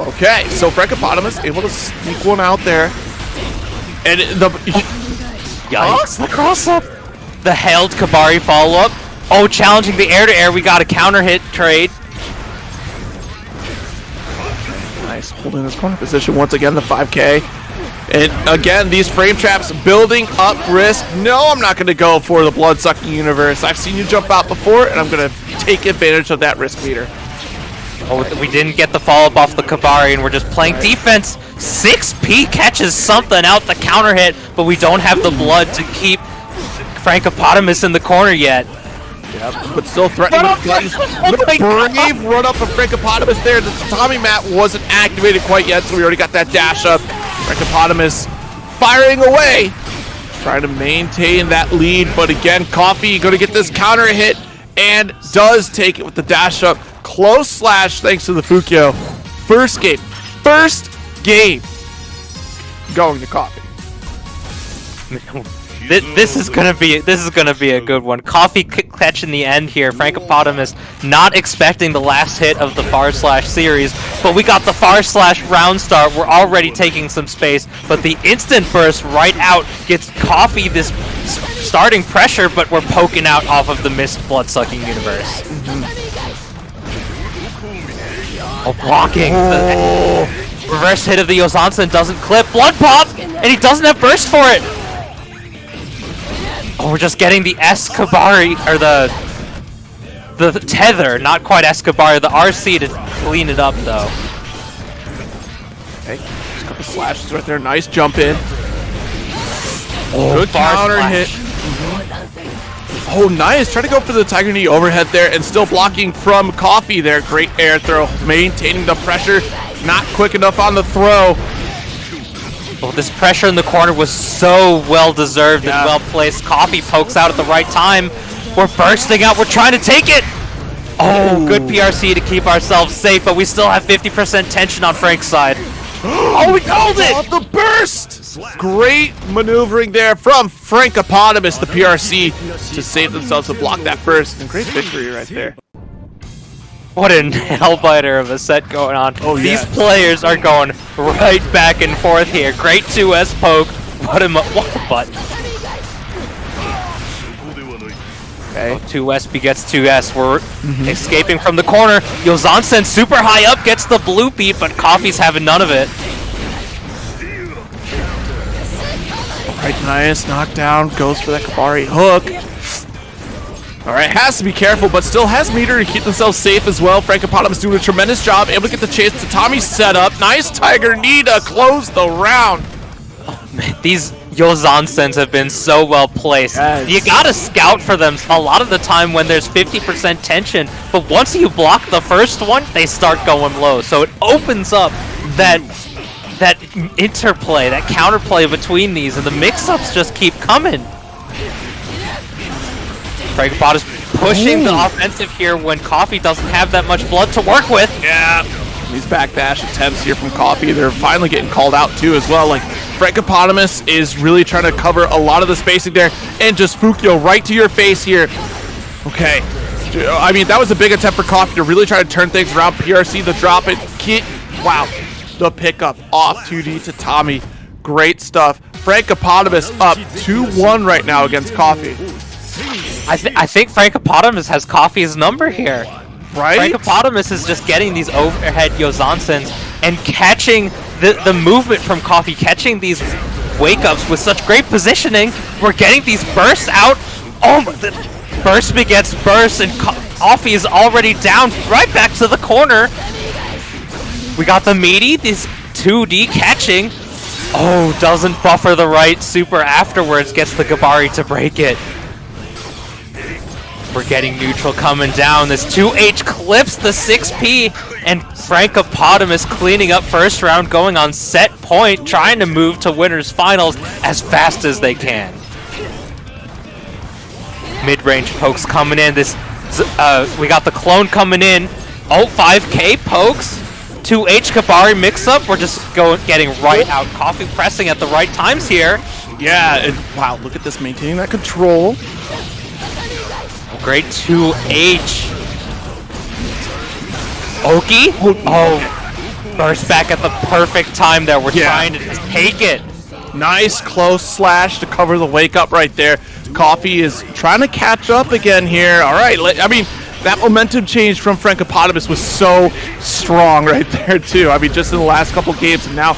Okay, so Frankopotamus able to sneak one out there. And Yikes, the cross-up. The held Kabari follow-up. Oh, challenging the air-to-air. We got a counter-hit trade. Nice, holding this corner position once again, the 5K. And again, these frame traps building up risk. No, I'm not going to go for the blood-sucking universe. I've seen you jump out before, and I'm going to take advantage of that risk meter. Oh, we didn't get the follow-up off the Kabari, and we're just playing defense. 6P catches something out the counter hit, but we don't have the blood to keep Frankopotamus in the corner yet. But still threatening with guns. Brave run up from Frankopotamus there. The Tatami mat wasn't activated quite yet, so we already got that dash up. Frankopotamus firing away, trying to maintain that lead. But again, Coffee going to get this counter hit and does take it with the dash up. Close slash thanks to the Fukyo. First game going to Coffee. This is gonna be a good one. Coffee catch in the end here. Frankopotamus not expecting the last hit of the Far Slash series, but we got the Far Slash round start. We're already taking some space, but the instant burst right out gets Coffee this starting pressure, but we're poking out off of the missed blood-sucking universe. Oh, blocking. The reverse hit of the Yozansen doesn't clip. Blood pop, and he doesn't have burst for it. Oh, we're just getting the Escabari, or the tether, not quite Escabari, the RC to clean it up, though. Okay, just a couple slashes right there. Nice jump in. Oh, good counter hit. Oh, nice. Try to go for the Tiger Knee overhead there and still blocking from Coffee there. Great air throw, maintaining the pressure. Not quick enough on the throw. Oh, this pressure in the corner was so well-deserved and well-placed. Coffee pokes out at the right time. We're bursting out. We're trying to take it. Oh, good PRC to keep ourselves safe, but we still have 50% tension on Frank's side. Oh, we called it! The burst! Great maneuvering there from Frankopotamus, the PRC, to save themselves to block that burst. And great victory right there. What a hellbiter of a set going on. Oh, These players are going right back and forth here. Great 2S poke. Put him up. What a butt. Okay. Oh, 2S begets 2S. We're escaping from the corner. Yozansen super high up gets the blue beat, but Coffee's having none of it. Alright, nice knockdown. Goes for that Kabari hook. Alright, has to be careful, but still has meter to keep themselves safe as well. Frankopotamus doing a tremendous job, able to get the chase to Tommy's setup. Nice Tiger Knee to close the round. Oh, man, these Yozansens have been so well placed. Yes. You gotta scout for them a lot of the time when there's 50% tension, but once you block the first one, they start going low. So it opens up that interplay, that counterplay between these, and the mix-ups just keep coming. Frankopotamus pushing the offensive here when Coffee doesn't have that much blood to work with. Yeah. These backdash attempts here from Coffee, they're finally getting called out too as well. Like, Frankopotamus is really trying to cover a lot of the spacing there, and just Fukyo right to your face here. Okay. I mean, that was a big attempt for Coffee to really try to turn things around. PRC, the drop it. Wow. The pickup off 2D to Tommy. Great stuff. Frankopotamus up 2-1 right now against Coffee. I think Frankopotamus has Coffee's number here. Right? Frankopotamus is just getting these overhead Yozansens and catching the movement from Coffee, catching these wake-ups with such great positioning. We're getting these bursts out. Oh, the burst begets burst, and Coffee is already down right back to the corner. We got the meaty, this 2D catching. Oh, doesn't buffer the right super afterwards, gets the Gabari to break it. We're getting neutral coming down. This 2H clips the 6P, and Frankopotamus cleaning up first round, going on set point, trying to move to winners finals as fast as they can. Mid-range pokes coming in. This we got the clone coming in. Oh, 5K pokes. 2H Kabari mix-up. We're just getting right out. Coffee pressing at the right times here. Yeah, and wow, look at this, maintaining that control. Great 2H. Oki? Oh, burst back at the perfect time there. We're trying to just take it. Nice close slash to cover the wake up right there. Coffee is trying to catch up again here. All right, I mean, that momentum change from Frankopotamus was so strong right there too. I mean, just in the last couple games, and now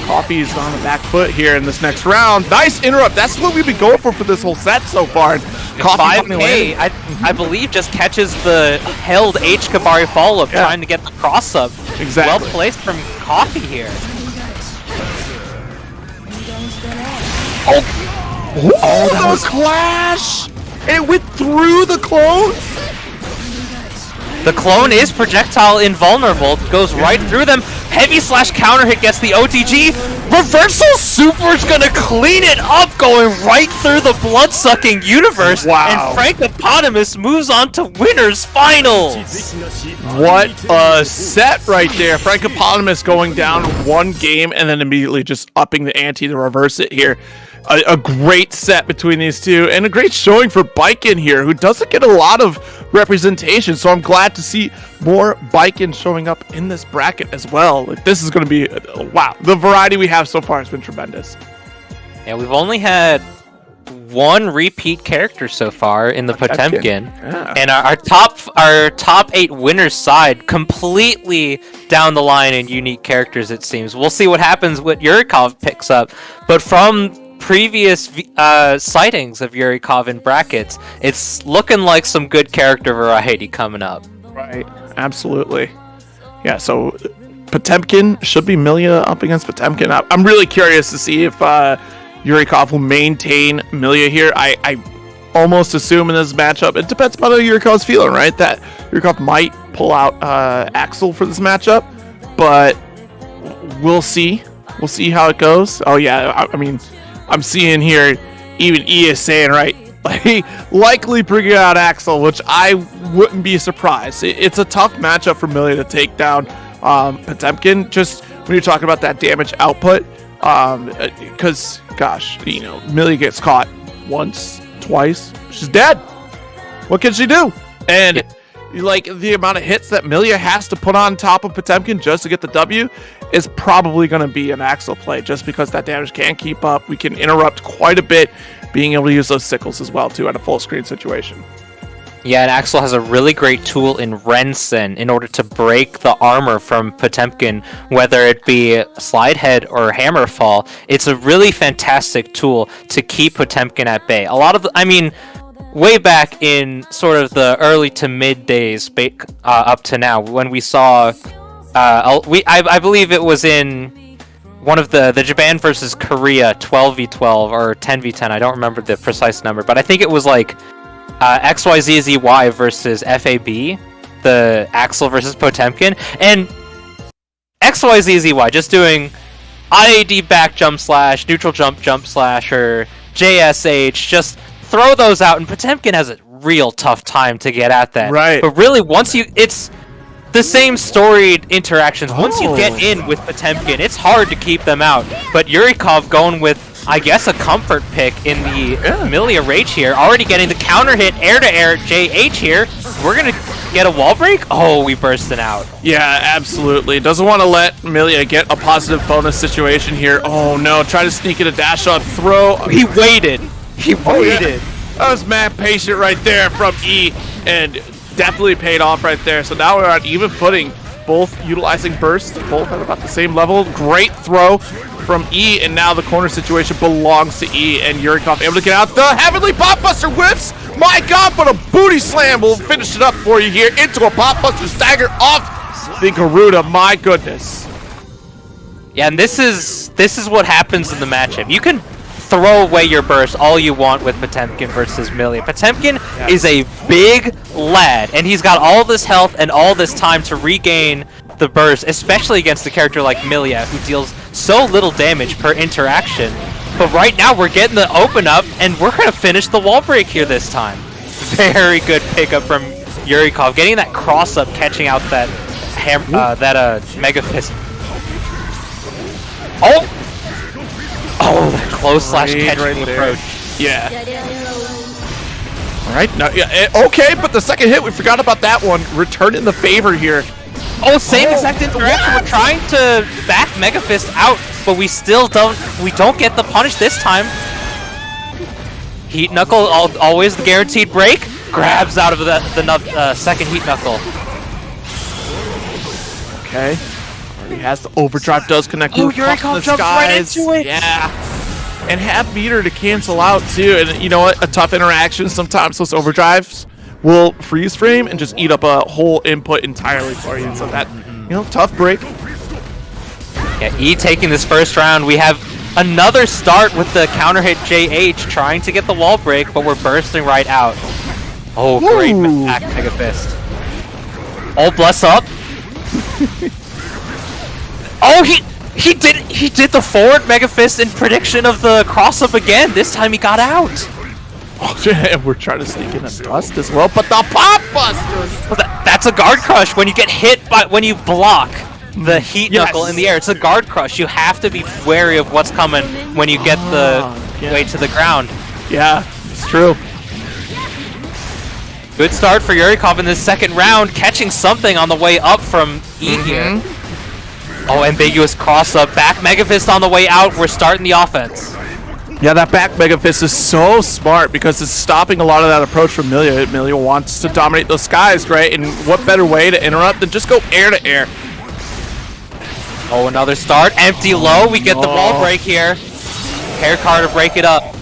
Coffee's on the back foot here in this next round. Nice interrupt. That's what we've been going for this whole set so far. Coffee 5K, I believe, just catches the held H Kabari follow-up, trying to get the cross-up. Exactly. Well placed from Coffee here. Oh, that was clash! and it went through the clone. The clone is projectile invulnerable, goes right through them. Heavy slash counter hit gets the OTG. Reversal Super's gonna clean it up, going right through the blood-sucking universe. Wow. And Frankopotamus moves on to winners finals. What a set right there. Frankopotamus going down one game and then immediately just upping the ante to reverse it here. A great set between these two, and a great showing for Biken here, who doesn't get a lot of representation, so I'm glad to see more Biken showing up in this bracket as well. Like, this is going to be, wow, the variety we have so far has been tremendous. Yeah, we've only had one repeat character so far in the Potemkin, yeah. and our top 8 winners side completely down the line in unique characters, it seems. We'll see what happens, what Yurikov picks up, but from previous sightings of Yurikov in brackets, it's looking like some good character variety coming up. Right, absolutely. Yeah, so Potemkin should be Milia up against Potemkin. I'm really curious to see if Yurikov will maintain Milia here. I almost assume in this matchup, it depends upon how Yurikov's feeling, right? That Yurikov might pull out Axel for this matchup, but we'll see. We'll see how it goes. Oh yeah, I mean, I'm seeing here, even eeee is saying, right, like, likely bringing out Axel, which I wouldn't be surprised. It's a tough matchup for Milia to take down Potemkin, just when you're talking about that damage output, because, gosh, you know, Milia gets caught once, twice, she's dead. What can she do? And like, the amount of hits that Milia has to put on top of Potemkin just to get the W is probably going to be an Axel play, just because that damage can't keep up. We can interrupt quite a bit, being able to use those sickles as well, too, at a full screen situation. Yeah, and Axel has a really great tool in Rensen in order to break the armor from Potemkin, whether it be Slide Head or Hammerfall. It's a really fantastic tool to keep Potemkin at bay. A lot of I mean, way back in sort of the early to mid days, up to now, when we saw, I believe it was in one of the Japan versus Korea 12v12 or 10v10. I don't remember the precise number, but I think it was like XYZZY versus FAB, the Axel versus Potemkin, and XYZZY just doing IAD back jump slash, neutral jump slash, or JSH, just throw those out, and Potemkin has a real tough time to get at that. Right. But really, it's the same storied interactions. Once you get in with Potemkin, it's hard to keep them out. But Yurikov going with, I guess, a comfort pick in the Milia Rage here, already getting the counter hit, air-to-air JH here. We're going to get a wall break? Oh, we bursting out. Yeah, absolutely. Doesn't want to let Milia get a positive bonus situation here. Oh no, try to sneak in a dash on throw. He waited. He waited. Yeah. That was mad patient right there from eeee, and definitely paid off right there. So now we're on even footing, both utilizing burst, both at about the same level. Great throw from eeee, and now the corner situation belongs to eeee, and Yurikov able to get out. The Heavenly Popbuster whips! My god, but a booty slam will finish it up for you here into a Popbuster stagger off the Garuda. My goodness. Yeah, and this is what happens in the matchup. You can throw away your burst all you want with Potemkin versus Milia. Potemkin is a big lad, and he's got all this health and all this time to regain the burst, especially against a character like Milia, who deals so little damage per interaction. But right now, we're getting the open up, and we're going to finish the wall break here this time. Very good pickup from Yurikov, getting that cross-up, catching out that Mega Fist. Oh! Oh, that close slash catching right approach. Yeah. All right. Now, yeah, okay, but the second hit, we forgot about that one. Returning the favor here. Oh, same exact interaction. We're trying to back Mega Fist out, but we still don't get the punish this time. Heat Knuckle, always the guaranteed break. Grabs out of the second Heat Knuckle. Okay. He has the overdrive, does connect. Oh, Yurikov jumps right into it. Yeah. And have meter to cancel out too. And you know what? A tough interaction. Sometimes those overdrives will freeze frame and just eat up a whole input entirely for you. So that, you know, tough break. Yeah, eeee taking this first round. We have Another start with the counter hit JH, trying to get the wall break, but we're bursting right out. Oh, great attack, Mega Fist. Oh, bless up. Oh, he did the forward Mega Fist in prediction of the cross up again. This time he got out. Oh, and we're trying to sneak in a dust as well, but the pop busters. Well, that's a guard crush when you get hit by when you block the heat knuckle in the air. It's a guard crush. You have to be wary of what's coming when you get the way to the ground. Yeah, it's true. Good start for Yurikov in this second round, catching something on the way up from E here. Oh, ambiguous cross up. Back Mega Fist on the way out. We're starting the offense. Yeah, that back Mega Fist is so smart because it's stopping a lot of that approach from Millia. Millia wants to dominate those skies, right? And what better way to interrupt than just go air to air? Oh, another start. Empty low. We get the ball break here. Hair car to break it up.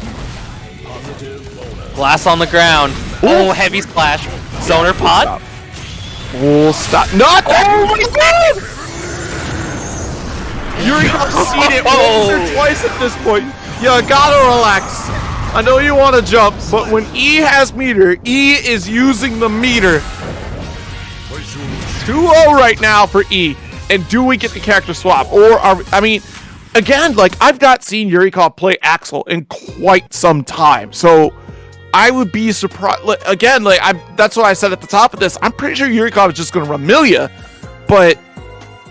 Glass on the ground. Oh, heavy splash. Zoner pod. Full stop. Not that! Oh my god! Yurikov's seen it once or twice at this point. You gotta relax. I know you want to jump, but when E has meter, E is using the meter. 2-0 right now for E. And do we get the character swap? Or are we, I mean, again, like, I've not seen Yurikov play Axel in quite some time. So I would be surprised. Again, like, that's what I said at the top of this. I'm pretty sure Yurikov is just going to run Millia. But,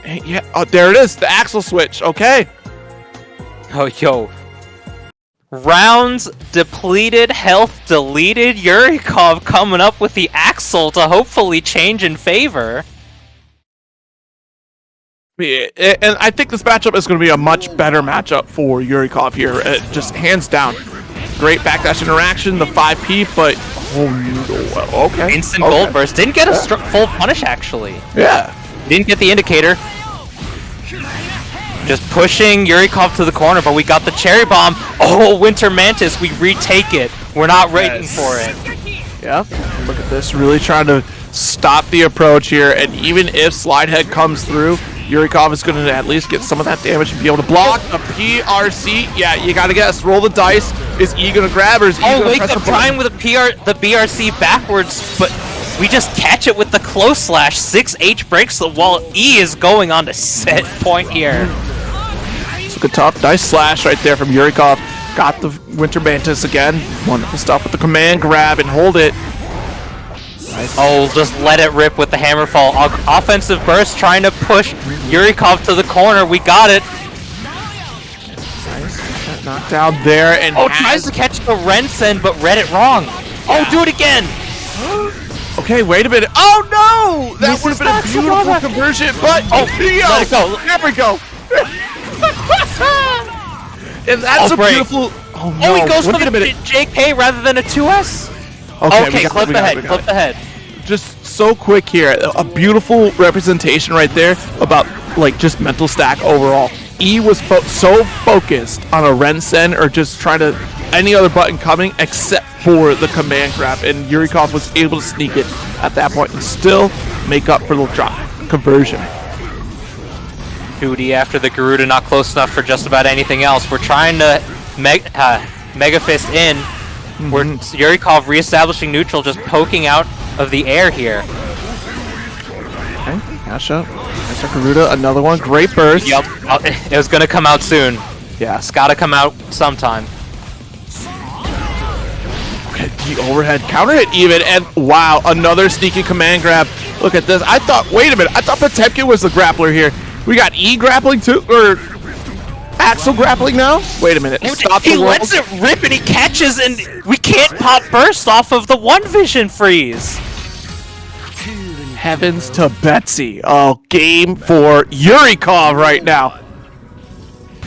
yeah, oh, there it is. The Axel switch. Okay. Oh, yo. Rounds depleted, health deleted. Yurikov coming up with the Axel to hopefully change in favor. Yeah, and I think this matchup is going to be a much better matchup for Yurikov here. Just hands down. Great backdash interaction, the 5P, but okay. Instant gold burst. Didn't get a full punish, actually. Yeah. Didn't get the indicator. Just pushing Yurikov to the corner, but we got the cherry bomb. Oh, Winter Mantis, we retake it. We're not waiting for it. Yeah, look at this, really trying to stop the approach here, and even if Slidehead comes through, Yurikov is going to at least get some of that damage and be able to block a PRC. Yeah, you got to guess. Roll the dice. Is E going to grab or is E going to wake press up Prime with the BRC backwards, but we just catch it with the close slash. 6H breaks the wall. E is going on to set point here. It's a good tough dice slash right there from Yurikov. Got the Winter Mantis again. Wonderful stuff with the command grab and hold it. Nice. Oh, just let it rip with the hammerfall. Offensive burst trying to push Yurikov to the corner. We got it. Nice. Knocked down there and tries to catch the Rensen, but read it wrong. Oh, do it again. Okay, wait a minute. Oh no! That would have been a beautiful conversion, but let it go. There we go. And that's a beautiful. Oh no! Oh, he goes for the JK rather than a 2S. Okay, clip the head. Clip the head. Just so quick here. A beautiful representation right there about like just mental stack overall. E was so focused on a Rensen or just trying to any other button coming except for the command grab, and Yurikov was able to sneak it at that point and still make up for the drop conversion. 2D after the Garuda, not close enough for just about anything else. We're trying to Mega Fist in. We're Yurikov reestablishing neutral, just poking out of the air here. Okay, cash up. Nice Garuda, another one. Great burst. Yep, it was going to come out soon. Yeah. It's got to come out sometime. Okay, the overhead counter hit even, and wow, another sneaky command grab. Look at this. I thought, wait a minute, I thought Potemkin was the grappler here. We got E grappling too, or Axel grappling now? Wait a minute. He lets it rip and he catches, and we can't pop burst off of the one vision freeze. Heavens to Betsy. Oh, game for Yurikov right now.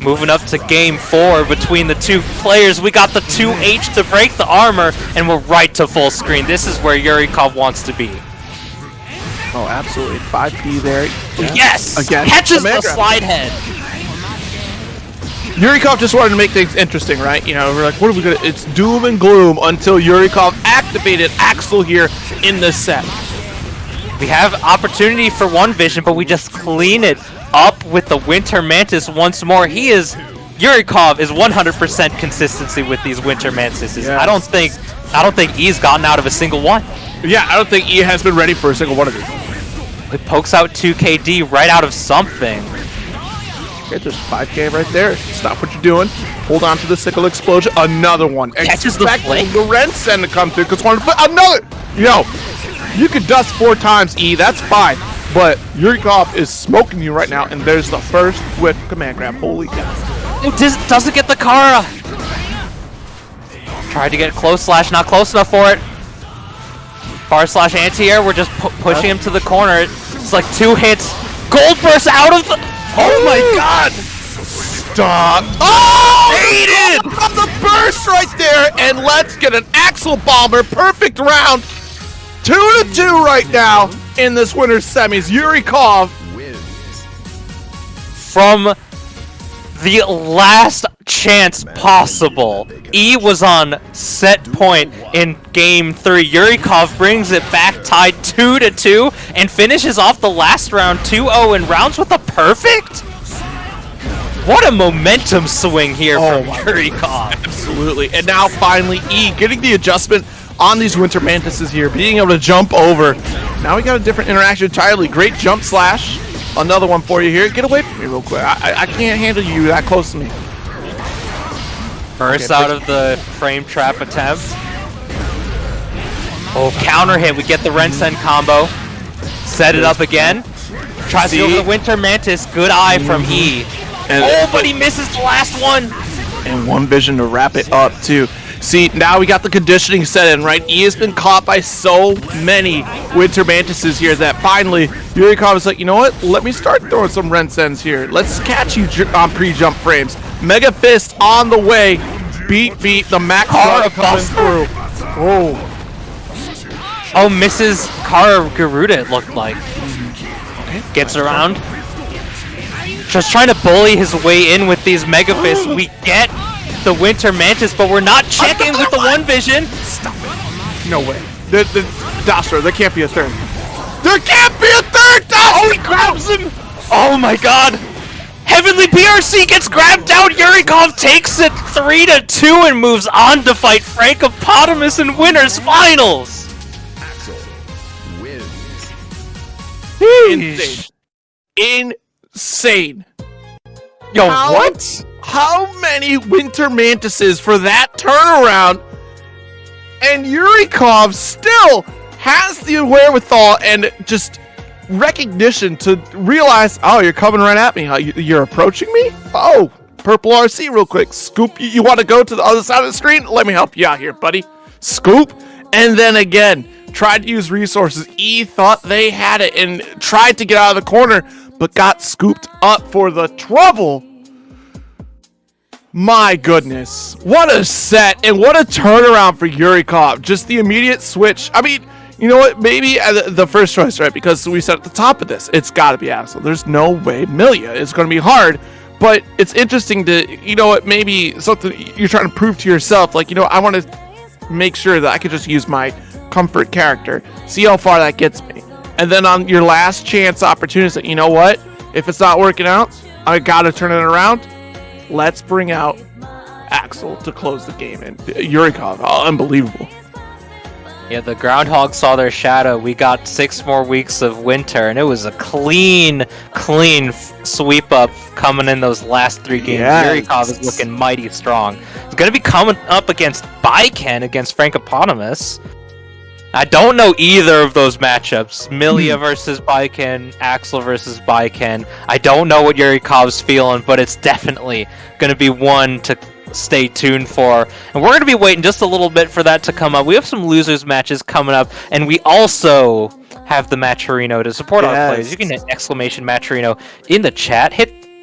Moving up to game 4 between the two players. We got the 2H to break the armor, and we're right to full screen. This is where Yurikov wants to be. Oh, absolutely. 5P there. Yeah. Yes! Again. Catches the slide head. Yurikov just wanted to make things interesting, right? You know, we're like, what are we gonna? It's doom and gloom until Yurikov activated Axel here in this set. We have opportunity for one vision, but we just clean it up with the Winter Mantis once more. He is Yurikov is 100% consistency with these Winter Mantises. Yes. I don't think E's gotten out of a single one. Yeah, I don't think E has been ready for a single one of these. It pokes out 2KD right out of something. Okay, there's 5K right there. Stop what you're doing. Hold on to the sickle explosion. Another one. Catches the Expecting flick. the Rensen to come through because another. Yo, you could dust 4 times, E. That's fine. But Yurikov is smoking you right now, and there's the first whip command grab. Holy cow. It doesn't get the Kara. Tried to get close slash, not close enough for it. Far slash anti-air, we're just pushing him to the corner. It's like 2 hits. Gold burst out of the... Oh my god! Stop. Oh! Aiden! On the burst right there, and let's get an Axel Bomber. Perfect round. 2-2 right now in this winner's semis. Yurikov from the last chance possible. E was on set point in game 3. Yurikov brings it back tied 2-2 and finishes off the last round 2-0 and rounds with a perfect? What a momentum swing here from Yurikov. Absolutely. And now finally E getting the adjustment on these Winter Mantises here, being able to jump over. Now we got a different interaction entirely. Great jump slash. Another one for you here. Get away from me real quick. I can't handle you that close to me. Burst out of the frame trap attempt. Oh, counter hit. We get the Rensen combo. Set it up again. Tries to go for the Winter Mantis. Good eye from E. But he misses the last one. And one vision to wrap it up too. See, now we got the conditioning set in, right? E has been caught by so many Winter Mantises here that finally Yurikov is like, you know what? Let me start throwing some Rensens here. Let's catch you on pre-jump frames. Mega Fist on the way. Beat, the Mac Kara coming through. Oh, misses Kara Garuda, it looked like. Gets around. Just trying to bully his way in with these Mega Fists. We get the Winter Mantis, but we're not checking with the one vision. Stop it. No way. The Dostrow, there can't be a third. There can't be a third! Oh, he grabs him! Oh my god! Heavenly PRC gets grabbed down. Yurikov takes it 3-2 and moves on to fight Frankopotamus in winners finals. Axel wins. Insane. Insane. Yo, what? How many Winter Mantises for that turnaround? And Yurikov still has the wherewithal and just recognition to realize, oh, you're coming right at me. You're approaching me? Oh, purple RC real quick. Scoop, you want to go to the other side of the screen? Let me help you out here, buddy. Scoop. And then again, tried to use resources. E thought they had it and tried to get out of the corner, but got scooped up for the trouble. My goodness. What a set and what a turnaround for Yurikov. Just the immediate switch. I mean, you know what? Maybe the first choice, right? Because we said at the top of this, it's got to be Axel. There's no way Milia is going to be hard. But it's interesting to, you know what? Maybe something you're trying to prove to yourself. Like, you know, I want to make sure that I could just use my comfort character. See how far that gets me. And then on your last chance opportunity, like, you know what? If it's not working out, I got to turn it around. Let's bring out Axel to close the game. And Yurikov, unbelievable. Yeah, the Groundhog saw their shadow. We got 6 more weeks of winter, and it was a clean sweep up coming in those last 3 games. Yes. Yurikov is looking mighty strong. He's going to be coming up against Baiken against Frankopotamus. I don't know either of those matchups. Milia versus Baiken, Axel versus Baiken. I don't know what Yurikov's feeling, but it's definitely going to be one to stay tuned for. And we're going to be waiting just a little bit for that to come up. We have some losers matches coming up, and we also have the Matcherino to support our players. You can hit !Matcherino in the chat.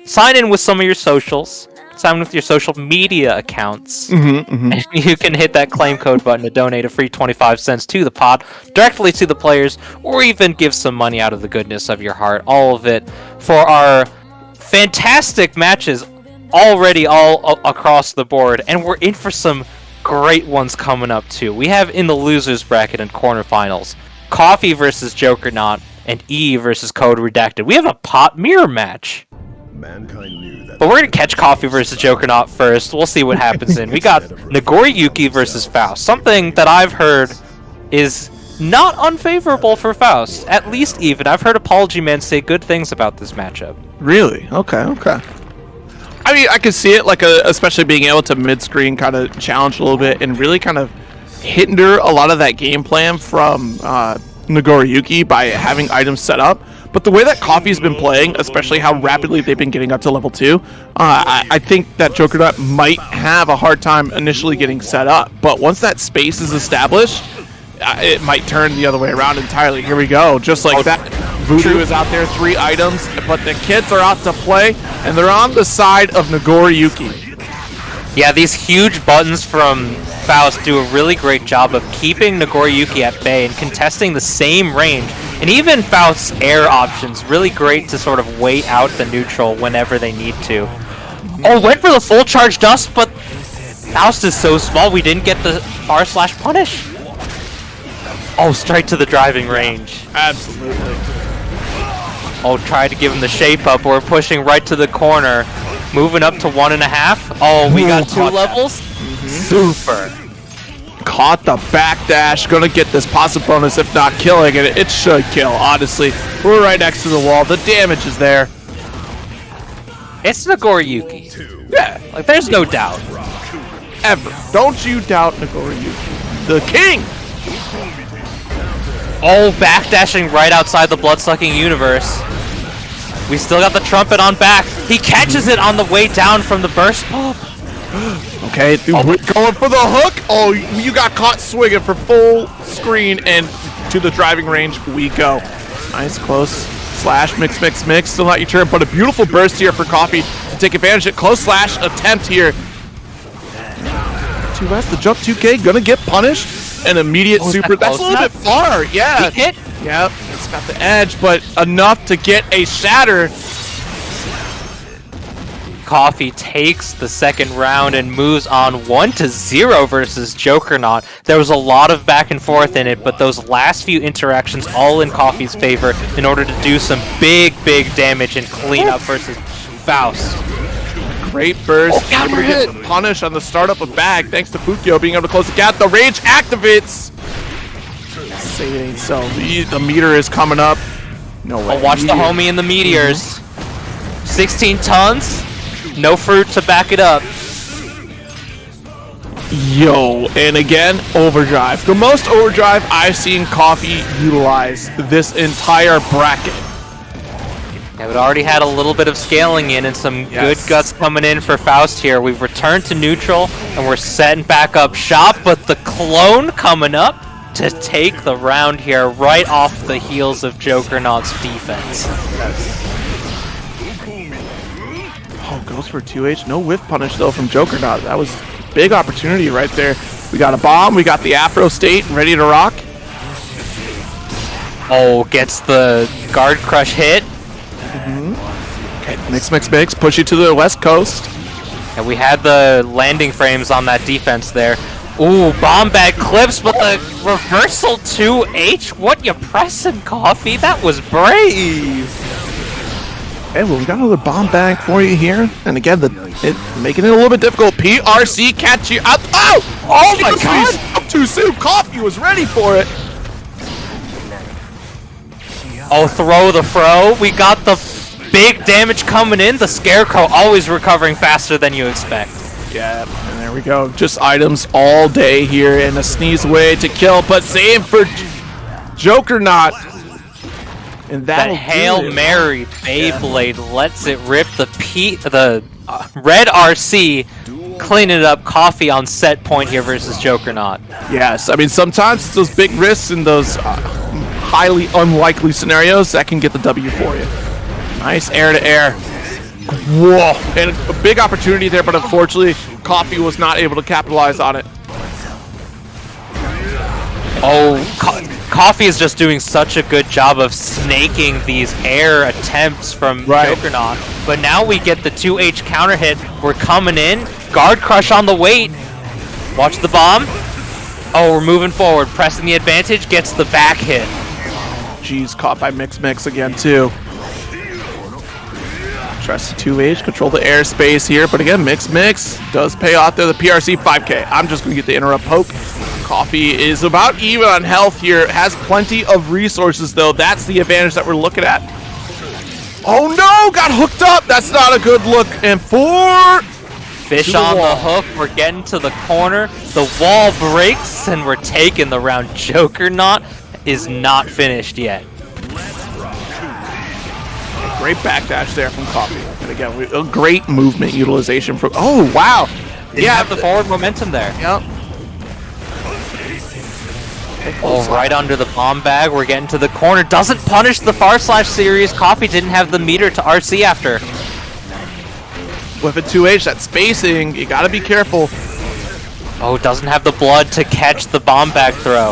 Sign in with some of your socials. Sign with your social media accounts. And you can hit that claim code button to donate a free 25 cents to the pod, directly to the players, or even give some money out of the goodness of your heart. All of it for our fantastic matches already all across the board. And we're in for some great ones coming up too. We have in the losers bracket and quarterfinals, Coffee versus Jokernaut and E versus Code Redacted. We have a pot mirror match. Mankind knew that But we're gonna catch Coffee versus Jokernaut first. We'll see what happens in. We got Nagoriyuki versus Faust. Something that I've heard is not unfavorable for Faust. At least even. I've heard Apology Man say good things about this matchup. Really? Okay, okay. I mean, I could see it, like, especially being able to mid-screen kind of challenge a little bit and really kind of hinder a lot of that game plan from Nagoriyuki by having items set up. But the way that Coffee's been playing, especially how rapidly they've been getting up to level 2, I think that Jokernaut might have a hard time initially getting set up. But once that space is established, it might turn the other way around entirely. Here we go. Just like that. Voodoo is out there, 3 items, but the kids are out to play, and they're on the side of Nagoriyuki. Yeah, these huge buttons from Faust do a really great job of keeping Nagoriyuki at bay and contesting the same range. And even Faust's air options, really great to sort of wait out the neutral whenever they need to. Oh, went for the full charge dust, but Faust is so small we didn't get the R/punish. Oh, straight to the driving range. Absolutely. Oh, tried to give him the shape up. We're pushing right to the corner. Moving up to 1.5. Oh, we got 2 levels. Super. Caught the backdash. Gonna get this positive bonus, if not killing it. It should kill, honestly. We're right next to the wall. The damage is there. It's Nagoriyuki. Yeah, Like, there's no doubt. ever. Don't you doubt Nagoriyuki. The king! Oh, backdashing right outside the blood-sucking universe. We still got the trumpet on back. He catches it on the way down from the burst pump. Okay, we're going for the hook. Oh, you got caught swinging for full screen, and to the driving range we go. Nice, close. Slash, mix, mix, mix. Still not your turn, but a beautiful burst here for Coffee to take advantage of it. Close slash attempt here. 2S, the jump 2K, gonna get punished. An immediate super. That's a little bit far. Yeah. Weak hit? Yep. It's got the edge, but enough to get a shatter. Coffee takes the second round and moves on 1-0 versus Jokernaut. There was a lot of back and forth in it, but those last few interactions all in Coffee's favor in order to do some big, big damage and clean up versus Faust. Great burst. Oh, counter hit. Punish on the startup of bag, thanks to Fukyo being able to close the gap. The rage activates. Say it ain't so. The meter is coming up. No way. Oh, watch the homie in the meteors. 16 tons. No fruit to back it up. Yo, and again, overdrive. The most overdrive I've seen Coffee utilize this entire bracket. Yeah, it already had a little bit of scaling in and some good guts coming in for Faust here. We've returned to neutral and we're setting back up shop, but the clone coming up to take the round here right off the heels of Jokernaut's defense. Oh, goes for 2H. No whiff punish, though, from Jokernaut. That was a big opportunity right there. We got a bomb. We got the Afro State ready to rock. Oh, gets the guard crush hit. Okay, mix, mix, mix. Push you to the west coast. And we had the landing frames on that defense there. Ooh, bomb bag clips, but the reversal 2H? What you pressing, Coffee? That was brave. Okay, well, we got another bomb bag for you here. And again, making it a little bit difficult. PRC catch you out. Oh! Oh my god! Too soon. Coffee was ready for it. Oh, throw the fro. We got the big damage coming in. The Scarecrow always recovering faster than you expect. Yeah, and there we go. Just items all day here and a sneeze away to kill, but save for Jokernaut. And that Hail Mary Beyblade lets it rip. The red RC cleaning it up. Coffee on set point here versus Jokernaut. Yes, I mean, sometimes it's those big risks and those highly unlikely scenarios that can get the W for you. Nice air to air. Whoa, and a big opportunity there, but unfortunately, Coffee was not able to capitalize on it. Oh, Coffee is just doing such a good job of snaking these air attempts from Jokernaut. But now we get the 2H counter hit. We're coming in. Guard crush on the wait. Watch the bomb. Oh, we're moving forward. Pressing the advantage. Gets the back hit. Jeez, caught by Mix Mix again, too. Trust the 2H, control the airspace here, but again, mix does pay off there. The PRC 5K. I'm just going to get the interrupt poke. Coffee is about even on health here. Has plenty of resources, though. That's the advantage that we're looking at. Oh, no! Got hooked up! That's not a good look. And Fish on the hook. We're getting to the corner. The wall breaks, and we're taking the round. Jokernaut is not finished yet. Great backdash there from Coffee. And again, a great movement utilization from... Oh, wow! Didn't have the forward momentum there. Yep. Oh, right under the bomb bag. We're getting to the corner. Doesn't punish the far slash series. Coffee didn't have the meter to RC after. With a 2H, that spacing, you gotta be careful. Oh, doesn't have the blood to catch the bomb bag throw.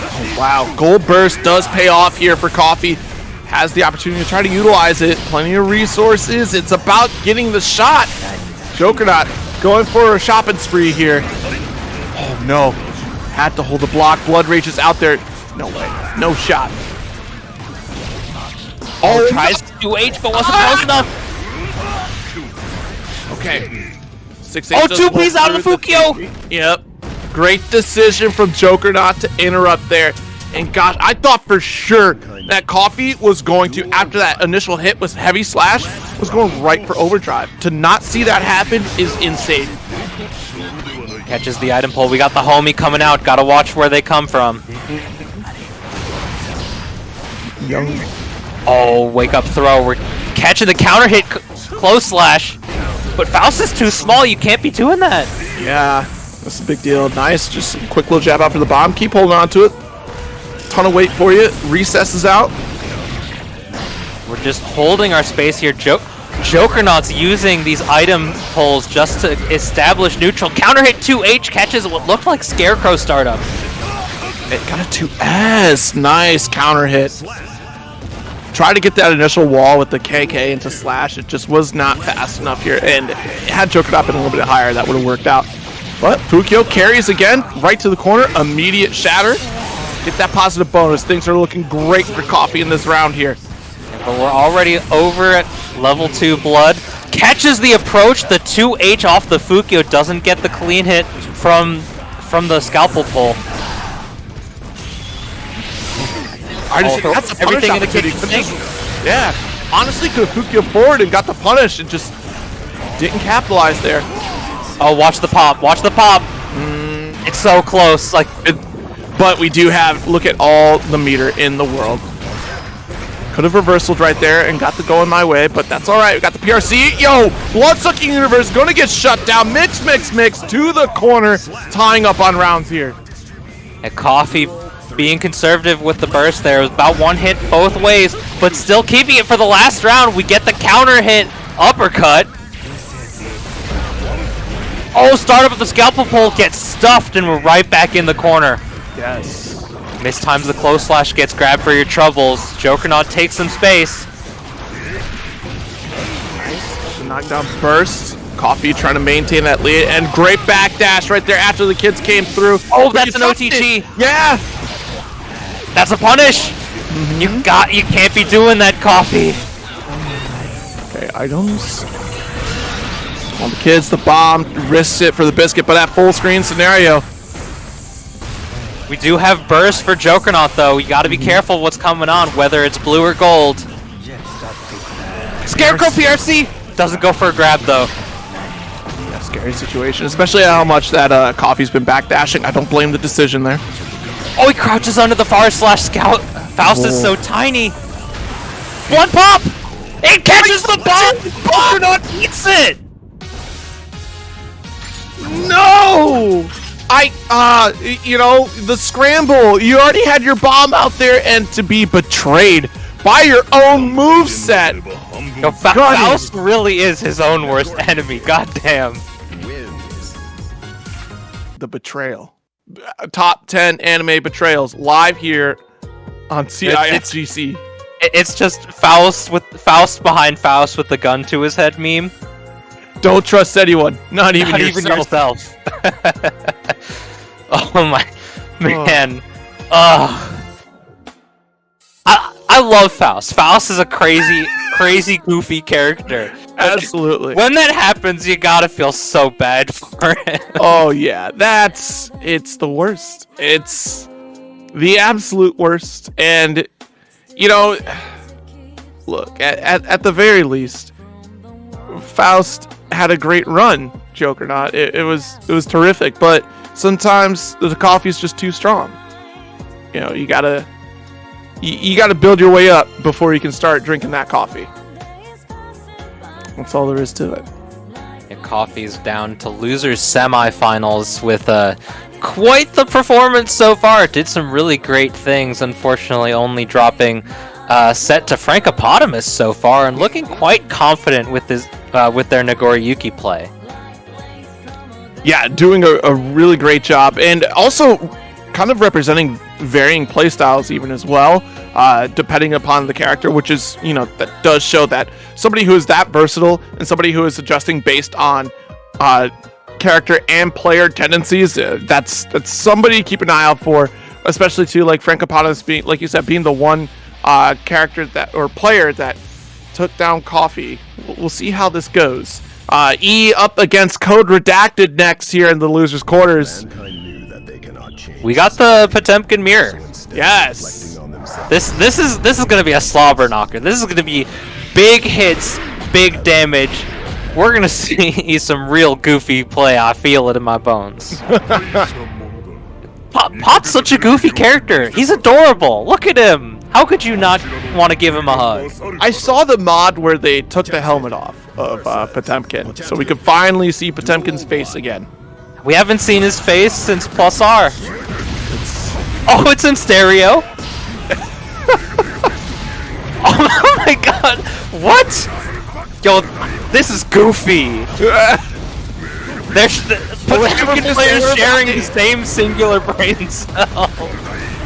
Oh, wow, gold burst does pay off here for Coffee. Has the opportunity to try to utilize it. Plenty of resources. It's about getting the shot. Jokernaut going for a shopping spree here. Oh no. Had to hold the block. Blood Rage is out there. No way. No shot. Oh, tries to do H, but wasn't close enough. Okay. 6-8 Oh, 2P's out of the Fukio. Yep. Great decision from Jokernaut to interrupt there. And gosh, I thought for sure that Coffee was going to, after that initial hit with heavy slash, was going right for overdrive. To not see that happen is insane. Catches the item pull. We got the homie coming out. Gotta watch where they come from. Young. Oh, wake up throw. We're catching the counter hit close slash. But Faust is too small. You can't be doing that. Yeah, that's a big deal. Nice. Just a quick little jab out for the bomb. Keep holding on to it. Ton of weight for you. Recesses out. We're just holding our space here. Jokernaut's using these item pulls just to establish neutral. Counter hit 2H catches what looked like Scarecrow startup. It got a 2S. Nice counter hit. Try to get that initial wall with the KK into slash. It just was not fast enough here. And had Jokernaut been a little bit higher, that would have worked out. But Fukio carries again, right to the corner. Immediate shatter. Get that positive bonus. Things are looking great for Coffee in this round here. But we're already over at level 2 blood. Catches the approach. The 2H off the Fukio doesn't get the clean hit from the scalpel pull. I just think that's a punish everything in the opportunity. kitchen. Yeah. Honestly, could have Fukio forward and got the punish and just didn't capitalize there. Oh, watch the pop. Watch the pop. It's so close. Like, but we do have, look at all the meter in the world. Could have reversaled right there and got the going my way, but that's all right. We got the PRC. Yo, Blood-Sucking Universe going to get shut down. Mix to the corner, tying up on rounds here. and Coffee being conservative with the burst there. It was about one hit both ways, but still keeping it for the last round. We get the counter hit uppercut. Oh, startup with the scalpel pull, gets stuffed, and we're right back in the corner. Yes. Mistimes the close slash, gets grabbed for your troubles. Jokernaut takes some space. The knockdown burst. Coffee trying to maintain that lead, and great backdash right there after the kids came through. Oh, that's an OTG. Yeah. That's a punish. You can't be doing that, Coffee. Okay, items. On the kids, the bomb risks it for the biscuit, but that full screen scenario. We do have burst for Jokernaut though. You gotta be careful what's coming on, whether it's blue or gold. Scarecrow PRC! Doesn't go for a grab though. Yeah, scary situation, especially how much that Coffee's been backdashing. I don't blame the decision there. Oh, he crouches under the far slash scout. Faust is so tiny. Blood pop! It catches the bomb! Jokernaut eats it! No! You know, the scramble. You already had your bomb out there, and to be betrayed by your own moveset. No, Faust really is his own worst enemy. Goddamn. The betrayal. Top 10 anime betrayals live here on CIFGC. It's just Faust behind Faust with the gun to his head meme. Don't trust anyone, not even yourself. Oh my man. I love Faust. Faust is a crazy crazy, goofy character. Absolutely. When that happens, you gotta feel so bad for it. Oh yeah, it's the worst. It's the absolute worst. And you know, look, at the very least, Faust had a great run, Jokernaut. It was terrific, but sometimes the coffee's just too strong. You know, you gotta build your way up before you can start drinking that coffee. That's all there is to it. Yeah, coffee's down to losers semifinals with quite the performance so far. Did some really great things, unfortunately only dropping set to Frankopotamus so far, and looking quite confident with his with their Nagoriyuki play. Yeah, doing a really great job, and also kind of representing varying playstyles even as well, depending upon the character, which is, you know, that does show that somebody who is that versatile and somebody who is adjusting based on character and player tendencies, that's somebody to keep an eye out for, especially to like Frankopotamus being, like you said, being the one character that or player that took down Coffee. We'll see how this goes. E up against Code Redacted next here in the losers quarters. We got the Potemkin mirror. Yes. This is gonna be a slobber knocker. This is gonna be big hits, big damage. We're gonna see some real goofy play. I feel it in my bones. Pot's such a goofy character. He's adorable. Look at him. How could you not want to give him a hug? I saw the mod where they took the helmet off of Potemkin, so we could finally see Potemkin's face again. We haven't seen his face since Plus R. Oh, it's in stereo. Oh my god. What? Yo, this is goofy. There's Potemkin players sharing the same singular brain cell.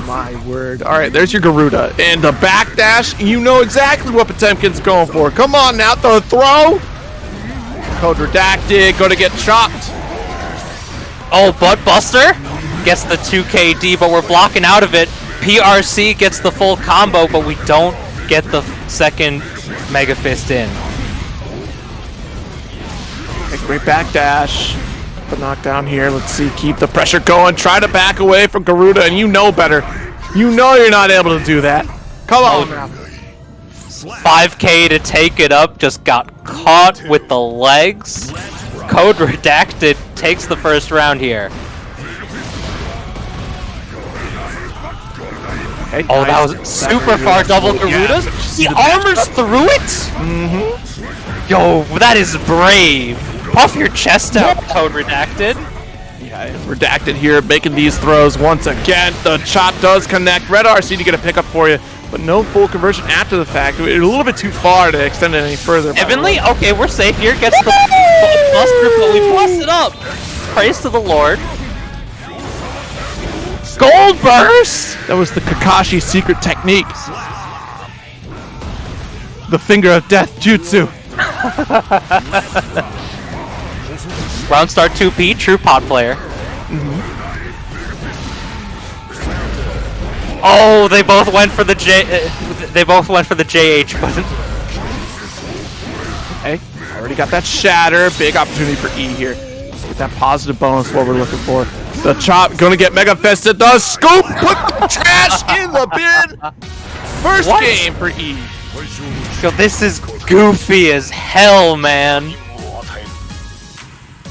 My word. Alright, there's your Garuda. And the backdash, you know exactly what Potemkin's going for. Come on now, the throw. Code Redacted, gonna get chopped. Oh, Butt Buster gets the 2KD, but we're blocking out of it. PRC gets the full combo, but we don't get the second Mega Fist in. Okay, great backdash. The knockdown here. Let's see. Keep the pressure going. Try to back away from Garuda, and you know better. You know you're not able to do that. Come on now. 5K to take it up. Just got caught with the legs. Code Redacted takes the first round here. Okay, Oh, that was super far double Garudas. He armors through it? Mm-hmm. Yo, that is brave. Puff your chest out, Code Redacted. Yeah, Redacted here making these throws once again. The chop does connect. Red RC to get a pickup for you, but no full conversion after the fact. It's a little bit too far to extend it any further. Evenly, okay, we're safe here. Gets the buster, but we bust it up. Praise to the Lord. Gold burst! That was the Kakashi secret technique. The finger of death jutsu. Round start 2P, true pot player. Oh, they both went for the they both went for the JH button. Okay, already got that shatter. Big opportunity for E here. Get that positive bonus, what we're looking for. The chop gonna get mega fisted. The scoop, put the trash in the bin. First game for E. Yo, this is goofy as hell, man.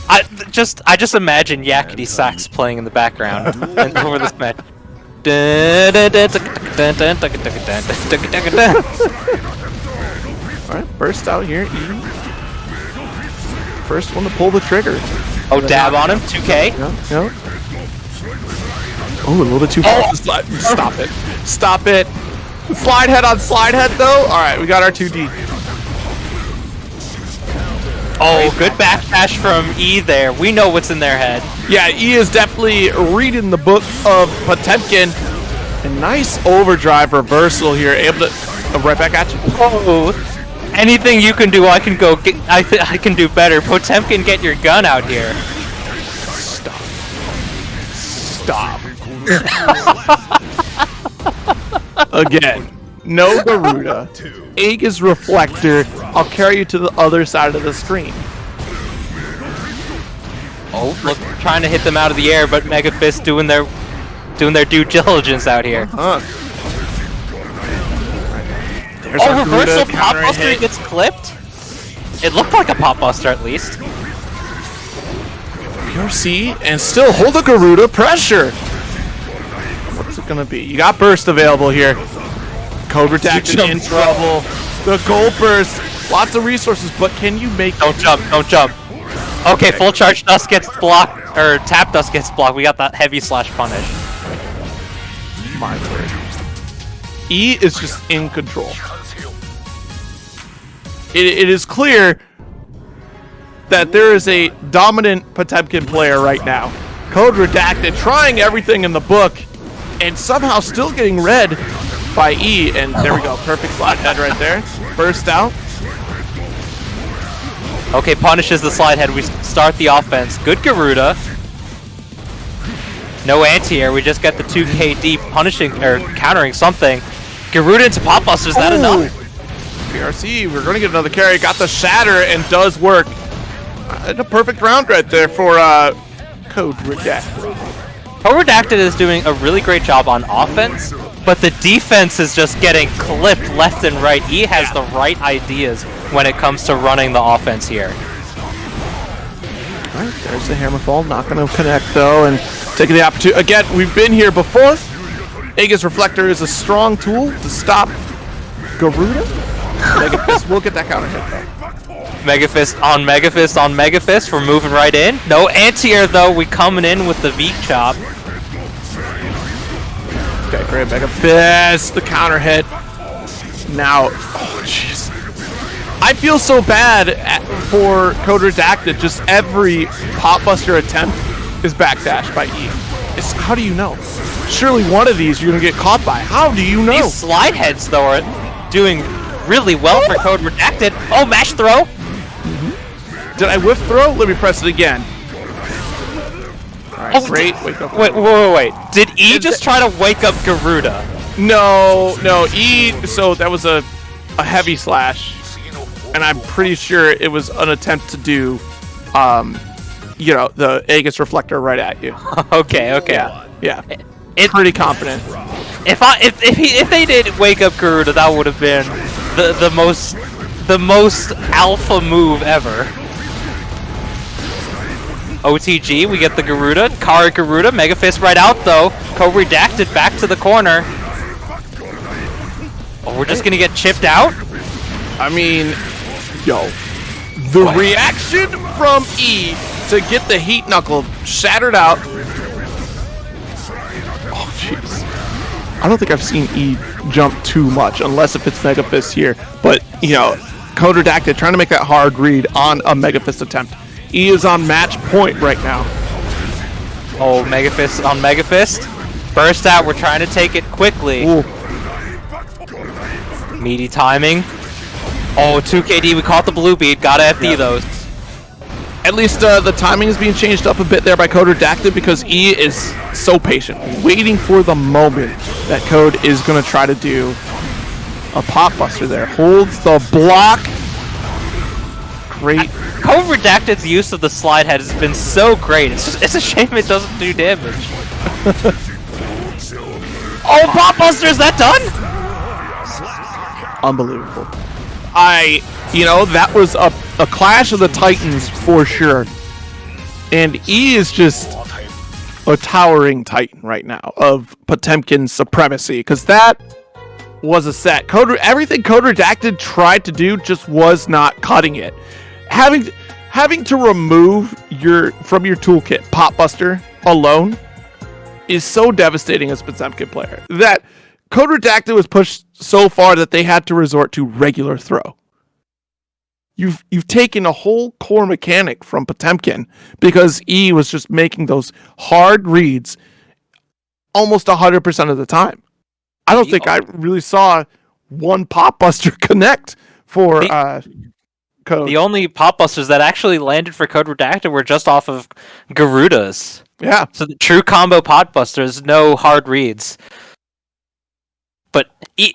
I just imagine Yakety Sax playing in the background and over this match. Alright, burst out here. E. First one to pull the trigger. Oh, dab on him. 2K. No. Oh, a little bit too far. Stop it. Stop it. Slide head on slide head, though. Alright, we got our 2D. Oh, good backdash from E there. We know what's in their head. Yeah, E is definitely reading the book of Potemkin. A nice overdrive reversal here. Able to... right back at you. Oh, anything you can do, I can go get. I can do better. Potemkin, get your gun out here. Stop. Again, no Garuda. Aegis Reflector. I'll carry you to the other side of the screen. Oh, look, trying to hit them out of the air, but Mega Fist doing their due diligence out here. There's Oh, our reversal Garuda pop counter buster hit. gets clipped. It looked like a pop buster at least. PRC and still hold the Garuda pressure. What's it gonna be? You got burst available here. Code Redacted in trouble. The gold burst. Lots of resources, but can you make? Don't jump! Don't jump! Okay, full charge dust gets blocked, or tap dust gets blocked. We got that heavy slash punish. My word. E is just in control. It is clear that there is a dominant Potemkin player right now. Code Redacted trying everything in the book and somehow still getting read by E. And there we go. Perfect slide head right there. Burst out. Okay, punishes the slide head. We start the offense. Good Garuda. No anti-air. We just get the 2KD punishing or countering something. Garuda into pop buster. Is that enough? PRC, we're going to get another carry. Got the shatter and does work. A perfect round right there for Code Redacted. Code Redacted is doing a really great job on offense, but the defense is just getting clipped left and right. E has the right ideas when it comes to running the offense here. All right, there's the Hammerfall. Not going to connect, though, and taking the opportunity. Again, we've been here before. Aegis Reflector is a strong tool to stop Garuda. Mega Fist will get that counter hit, though. Mega Fist on Mega Fist on Mega Fist. We're moving right in. No anti-air, though. We coming in with the V chop. Okay, great. Mega Fist, the counter hit. Now, oh, jeez. I feel so bad for Code Redacted. Just every pop buster attempt is backdashed by E. How do you know? Surely one of these you're going to get caught by. How do you know? These slide heads, though, are doing really well for Code Redacted. Oh, mash throw. Did I whiff throw? Let me press it again. All right, great. Wake up. Wait. Did E just try to wake up Garuda? No. E. So that was a heavy slash, and I'm pretty sure it was an attempt to do, the Aegis Reflector right at you. Okay. Yeah. Pretty confident. If they did wake up Garuda, that would have been the most alpha move ever. OTG, we get the Garuda. Kara Garuda, Mega Fist right out though. Code Redacted back to the corner. Oh, we're just gonna get chipped out? I mean, the reaction from E to get the Heat Knuckle shattered out. Oh, jeez. I don't think I've seen E jump too much, unless if it's Mega Fist here. But, Code Redacted trying to make that hard read on a Mega Fist attempt. E is on match point right now. Oh, Mega Fist on Mega Fist. Burst out, we're trying to take it quickly. Ooh. Meaty timing. Oh, 2KD, we caught the blue bead. Gotta FD those. At least the timing is being changed up a bit there by Code Redacted because E is so patient, waiting for the moment that Code is going to try to do a pop buster there. Holds the block. Great. Code Redacted's use of the slide head has been so great. It's a shame it doesn't do damage. Oh, pop buster, is that done? Unbelievable. That was a clash of the Titans for sure. And E is just a towering Titan right now of Potemkin supremacy because that was a set. Everything Code Redacted tried to do just was not cutting it. Having to remove from your toolkit Pop Buster alone is so devastating as a Potemkin player that Code Redacted was pushed so far that they had to resort to regular throw. You've taken a whole core mechanic from Potemkin because E was just making those hard reads almost 100% of the time. I don't think I really saw one Pop Buster connect for Code. The only pop busters that actually landed for Code Redacted were just off of Garudas. Yeah. So the true combo pop busters, no hard reads. But E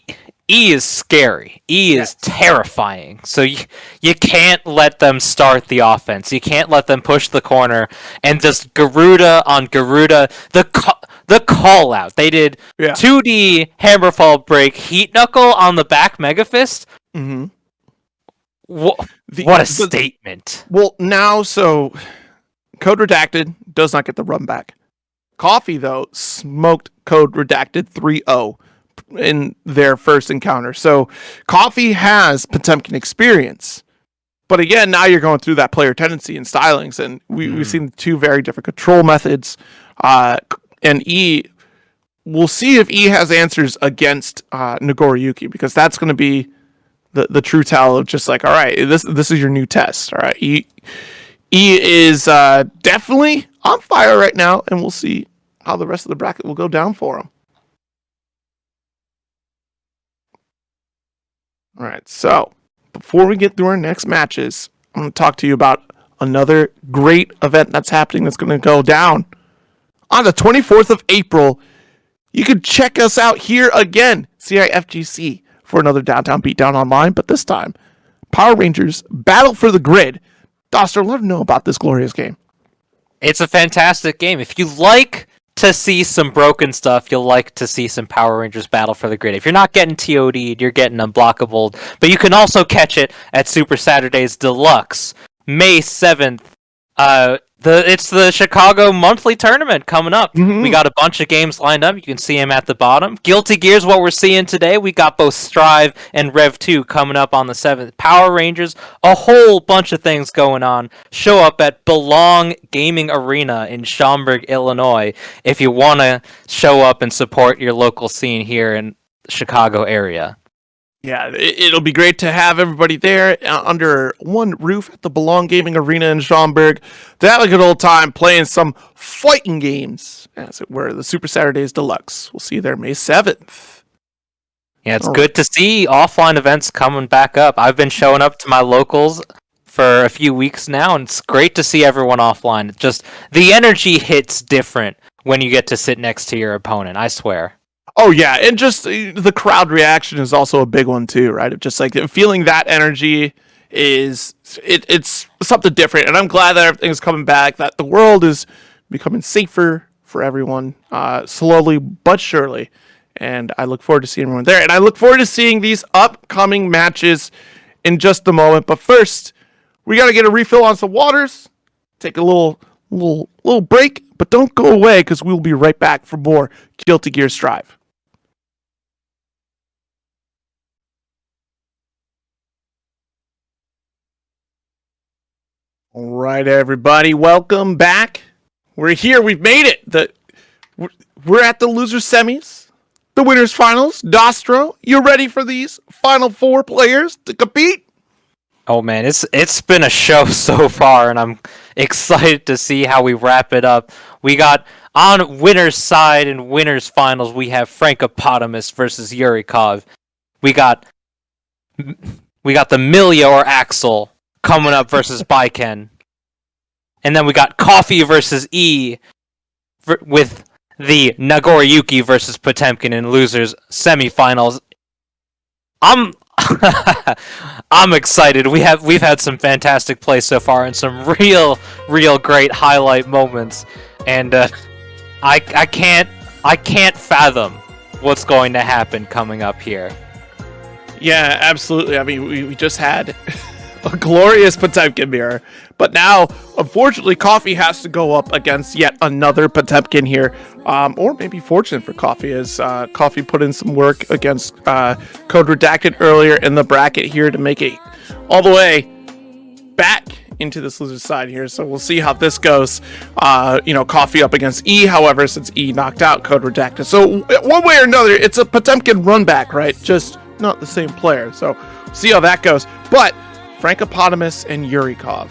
E is scary. E is terrifying. So you can't let them start the offense. You can't let them push the corner and just Garuda on Garuda. The call out. They did 2D Hammerfall break Heat Knuckle on the back Mega Fist. Mm-hmm. What a statement. Well, now, so Code Redacted does not get the run back. Coffee, though, smoked Code Redacted 3-0 in their first encounter. So Coffee has Potemkin experience. But again, now you're going through that player tendency and stylings, and we've seen two very different control methods. And E, we'll see if E has answers against Nagoriyuki, because that's going to be the true tell of just like, all right, this is your new test. All right, E is definitely on fire right now, and we'll see how the rest of the bracket will go down for him. All right, so before we get through our next matches, I'm going to talk to you about another great event that's happening that's going to go down on the 24th of April. You can check us out here again, CIFGC, for another Downtown Beatdown Online, but this time, Power Rangers Battle for the Grid. Dostrow, let them know about this glorious game. It's a fantastic game. If you like to see some broken stuff, you'll like to see some Power Rangers Battle for the Grid. If you're not getting TOD'd, you're getting Unblockable. But you can also catch it at Super Saturdays Deluxe, May 7th. It's the Chicago monthly tournament coming up. We got a bunch of games lined up. You can see them at the bottom. Guilty Gear's what we're seeing today. We got both Strive and Rev 2 coming up on the 7th. Power Rangers, a whole bunch of things going on. Show up at Belong Gaming Arena in Schaumburg, Illinois, if you want to show up and support your local scene here in the Chicago area. Yeah, it'll be great to have everybody there under one roof at the Belong Gaming Arena in Schaumburg to have a good old time playing some fighting games, as it were, the Super Saturdays Deluxe. We'll see you there May 7th. Yeah, it's good to see offline events coming back up. I've been showing up to my locals for a few weeks now, and it's great to see everyone offline. Just the energy hits different when you get to sit next to your opponent, I swear. Oh, yeah, and just the crowd reaction is also a big one, too, right? Just like feeling that energy it's something different, and I'm glad that everything's coming back, that the world is becoming safer for everyone, slowly but surely, and I look forward to seeing everyone there, and I look forward to seeing these upcoming matches in just a moment, but first, we got to get a refill on some waters, take a little break, but don't go away, because we'll be right back for more Guilty Gear Strive. All right, everybody, welcome back. We're here. We've made it. We're at the loser semis, the winners finals. Dostrow, you ready for these final four players to compete? Oh man, it's been a show so far, and I'm excited to see how we wrap it up. We got on winners side and winners finals. We have Frankopotamus versus Yurikov. We got the Milia or Axel coming up versus Baiken. And then we got Coffee versus E with the Nagoriyuki versus Potemkin in losers semifinals. I'm excited. We've had some fantastic plays so far and some real great highlight moments. And I can't fathom what's going to happen coming up here. Yeah, absolutely. I mean, we just had a glorious Potemkin mirror, but now, unfortunately, Coffee has to go up against yet another Potemkin here, or maybe fortunate for Coffee, as Coffee put in some work against Code Redacted earlier in the bracket here to make it all the way back into this loser side here, so we'll see how this goes. Coffee up against E, however, since E knocked out Code Redacted, so one way or another, it's a Potemkin run back, right? Just not the same player, so see how that goes. But Frankopotamus and Yurikov,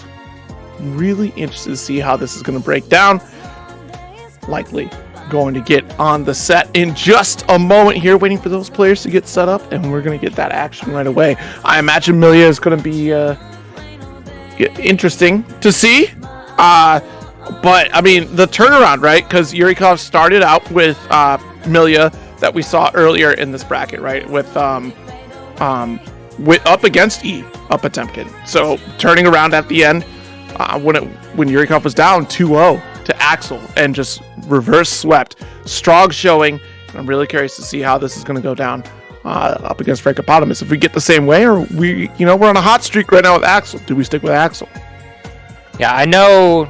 really interested to see how this is going to break down. Likely going to get on the set in just a moment here, waiting for those players to get set up, and we're going to get that action right away. I imagine Milia is going to be interesting to see, but I mean the turnaround, right? Because Yurikov started out with Milia that we saw earlier in this bracket, right? With up against E up Potemkin. So turning around at the end when Yurikov was down 2-0 to Axel and just reverse swept. Strong showing. And I'm really curious to see how this is going to go down up against Frankopotamus. If we get the same way, or we're on a hot streak right now with Axel. Do we stick with Axel? Yeah, I know.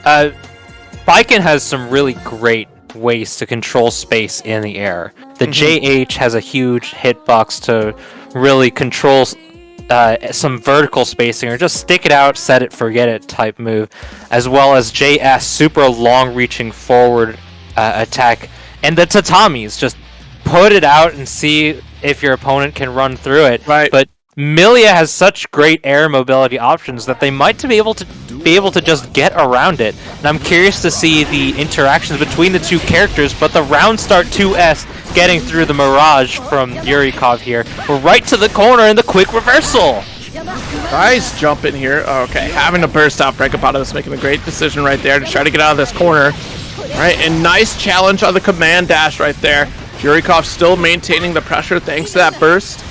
Baiken has some really great ways to control space in the air. The JH has a huge hitbox to really control some vertical spacing, or just stick it out, set it, forget it type move, as well as JS, super long-reaching forward attack. And the tatamis, just put it out and see if your opponent can run through it. Right. But Milia has such great air mobility options that they might be able to just get around it. And I'm curious to see the interactions between the two characters, but the round start 2S getting through the Mirage from Yurikov here. We're right to the corner and the quick reversal. Nice jump in here. Okay, having to burst out. Frankopotamus making a great decision right there to try to get out of this corner. All right, and nice challenge on the command dash right there. Yurikov still maintaining the pressure thanks to that burst.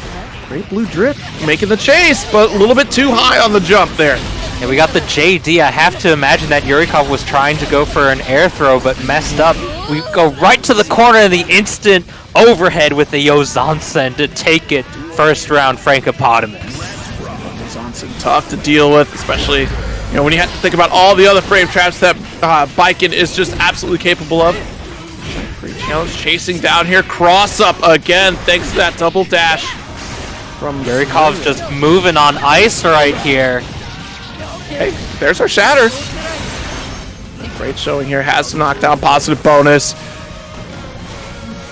Great blue drip, making the chase, but a little bit too high on the jump there. And we got the JD. I have to imagine that Yurikov was trying to go for an air throw, but messed up. We go right to the corner in the instant overhead with the Yozansen to take it first round Frankopotamus. Yozansen tough to deal with, especially when you have to think about all the other frame traps that Baiken is just absolutely capable of. Great challenge, chasing down here, cross up again thanks to that double dash. From Yurikov just moving on ice right here. Hey, there's our shatter. Great showing here. Has some knockdown, positive bonus.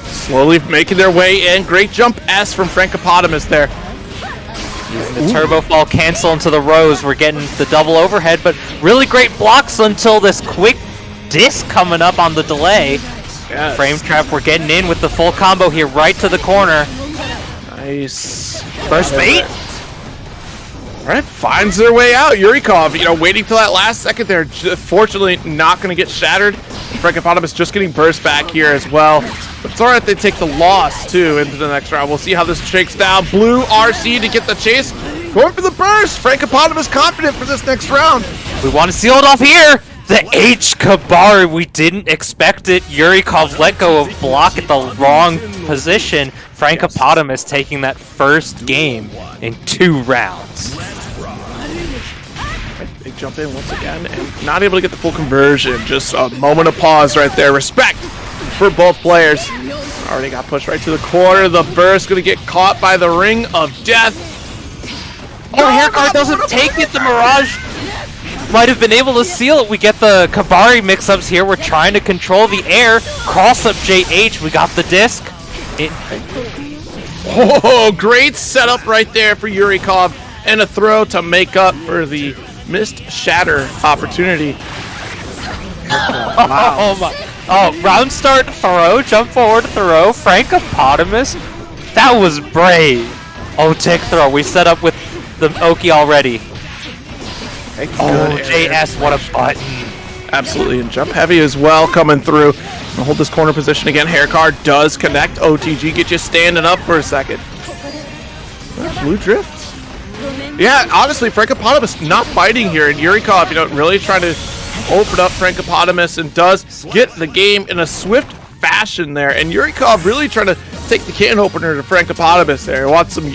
Slowly making their way in. Great jump S from Frankopotamus there. Using the turbo fall cancel into the rows. We're getting the double overhead, but really great blocks until this quick disc coming up on the delay. Yes. Frame trap, we're getting in with the full combo here right to the corner. Nice. First bait. All right, finds their way out. Yurikov, waiting till that last second there. Fortunately, not going to get shattered. Frankopotamus just getting burst back here as well. But it's all right, they take the loss, too, into the next round. We'll see how this shakes down. Blue RC to get the chase. Going for the burst. Frankopotamus confident for this next round. We want to seal it off here. The H Kabari, we didn't expect it. Yurikov let go of block at the wrong position. Frankopotamus taking that first game in 2 rounds. They jump in once again and not able to get the full conversion. Just a moment of pause right there. Respect for both players. Already got pushed right to the corner. The burst going to get caught by the ring of death. Oh, Haircard doesn't take it. The Mirage might have been able to seal it. We get the Kabari mix-ups here. We're trying to control the air. Cross-up JH. We got the disc. Oh, great setup right there for Yurikov. And a throw to make up for the missed shatter opportunity. Wow. Oh, round start throw. Jump forward throw. Frankopotamus. That was brave. Oh, tick throw. We set up with the Oki already. Oh, JS, what a button. Absolutely, and jump heavy as well coming through. I'll hold this corner position again. Haircard does connect. OTG, get you standing up for a second. Blue drift. Yeah, honestly, Frankopotamus not fighting here, and Yurikov, really trying to open up Frankopotamus and does get the game in a swift fashion there. And Yurikov really trying to take the can opener to Frankopotamus there. Wants some,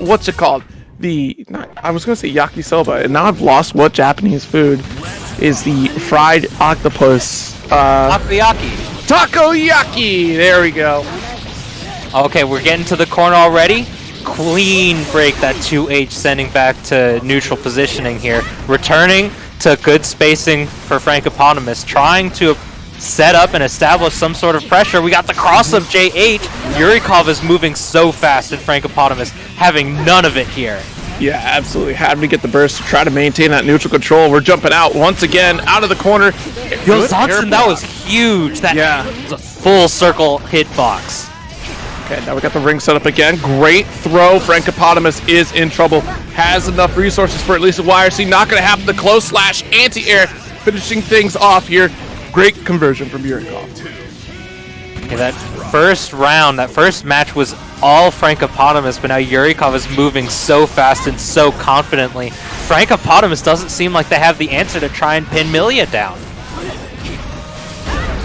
what's it called? I was going to say yakisoba, and now I've lost what Japanese food is the fried octopus. Takoyaki. Takoyaki! There we go. Okay, we're getting to the corner already. Clean break, that 2H sending back to neutral positioning here. Returning to good spacing for Frankopotamus, trying to set up and establish some sort of pressure. We got the cross-up JH. Yurikov is moving so fast, and Frankopotamus having none of it here. Yeah, absolutely. Having to get the burst to try to maintain that neutral control. We're jumping out once again, out of the corner. Yo, Zonson, that was huge. That was a full circle hitbox. Okay, now we got the ring set up again. Great throw. Frankopotamus is in trouble. Has enough resources for at least a YRC. Not going to happen. The close slash anti-air finishing things off here. Great conversion from Yurikov. Okay, that first round, that first match was all Frankopotamus, but now Yurikov is moving so fast and so confidently. Frankopotamus doesn't seem like they have the answer to try and pin Milia down.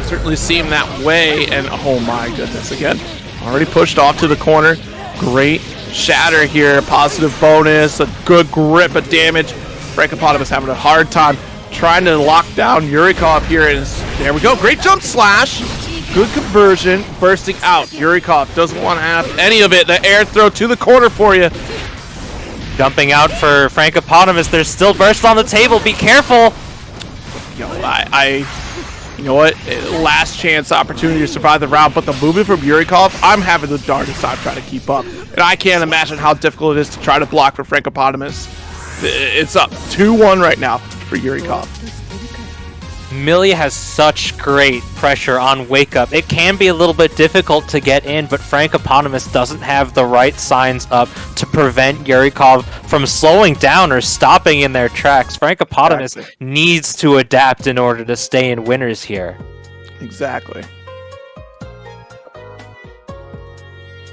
Certainly seem that way, and oh my goodness, again, already pushed off to the corner. Great shatter here, positive bonus, a good grip of damage. Frankopotamus having a hard time trying to lock down Yurikov here, and there we go, great jump slash. Good conversion, bursting out. Yurikov doesn't want to have any of it. The air throw to the corner for you. Jumping out for Frankopotamus. There's still burst on the table. Be careful. Yo, you know what? Last chance opportunity to survive the round, but the movement from Yurikov, I'm having the darndest time trying to keep up. And I can't imagine how difficult it is to try to block for Frankopotamus. It's up 2-1 right now for Yurikov. Milia has such great pressure on Wake Up. It can be a little bit difficult to get in, but Frankopotamus doesn't have the right signs up to prevent Yurikov from slowing down or stopping in their tracks. Frankopotamus needs to adapt in order to stay in winners here. Exactly.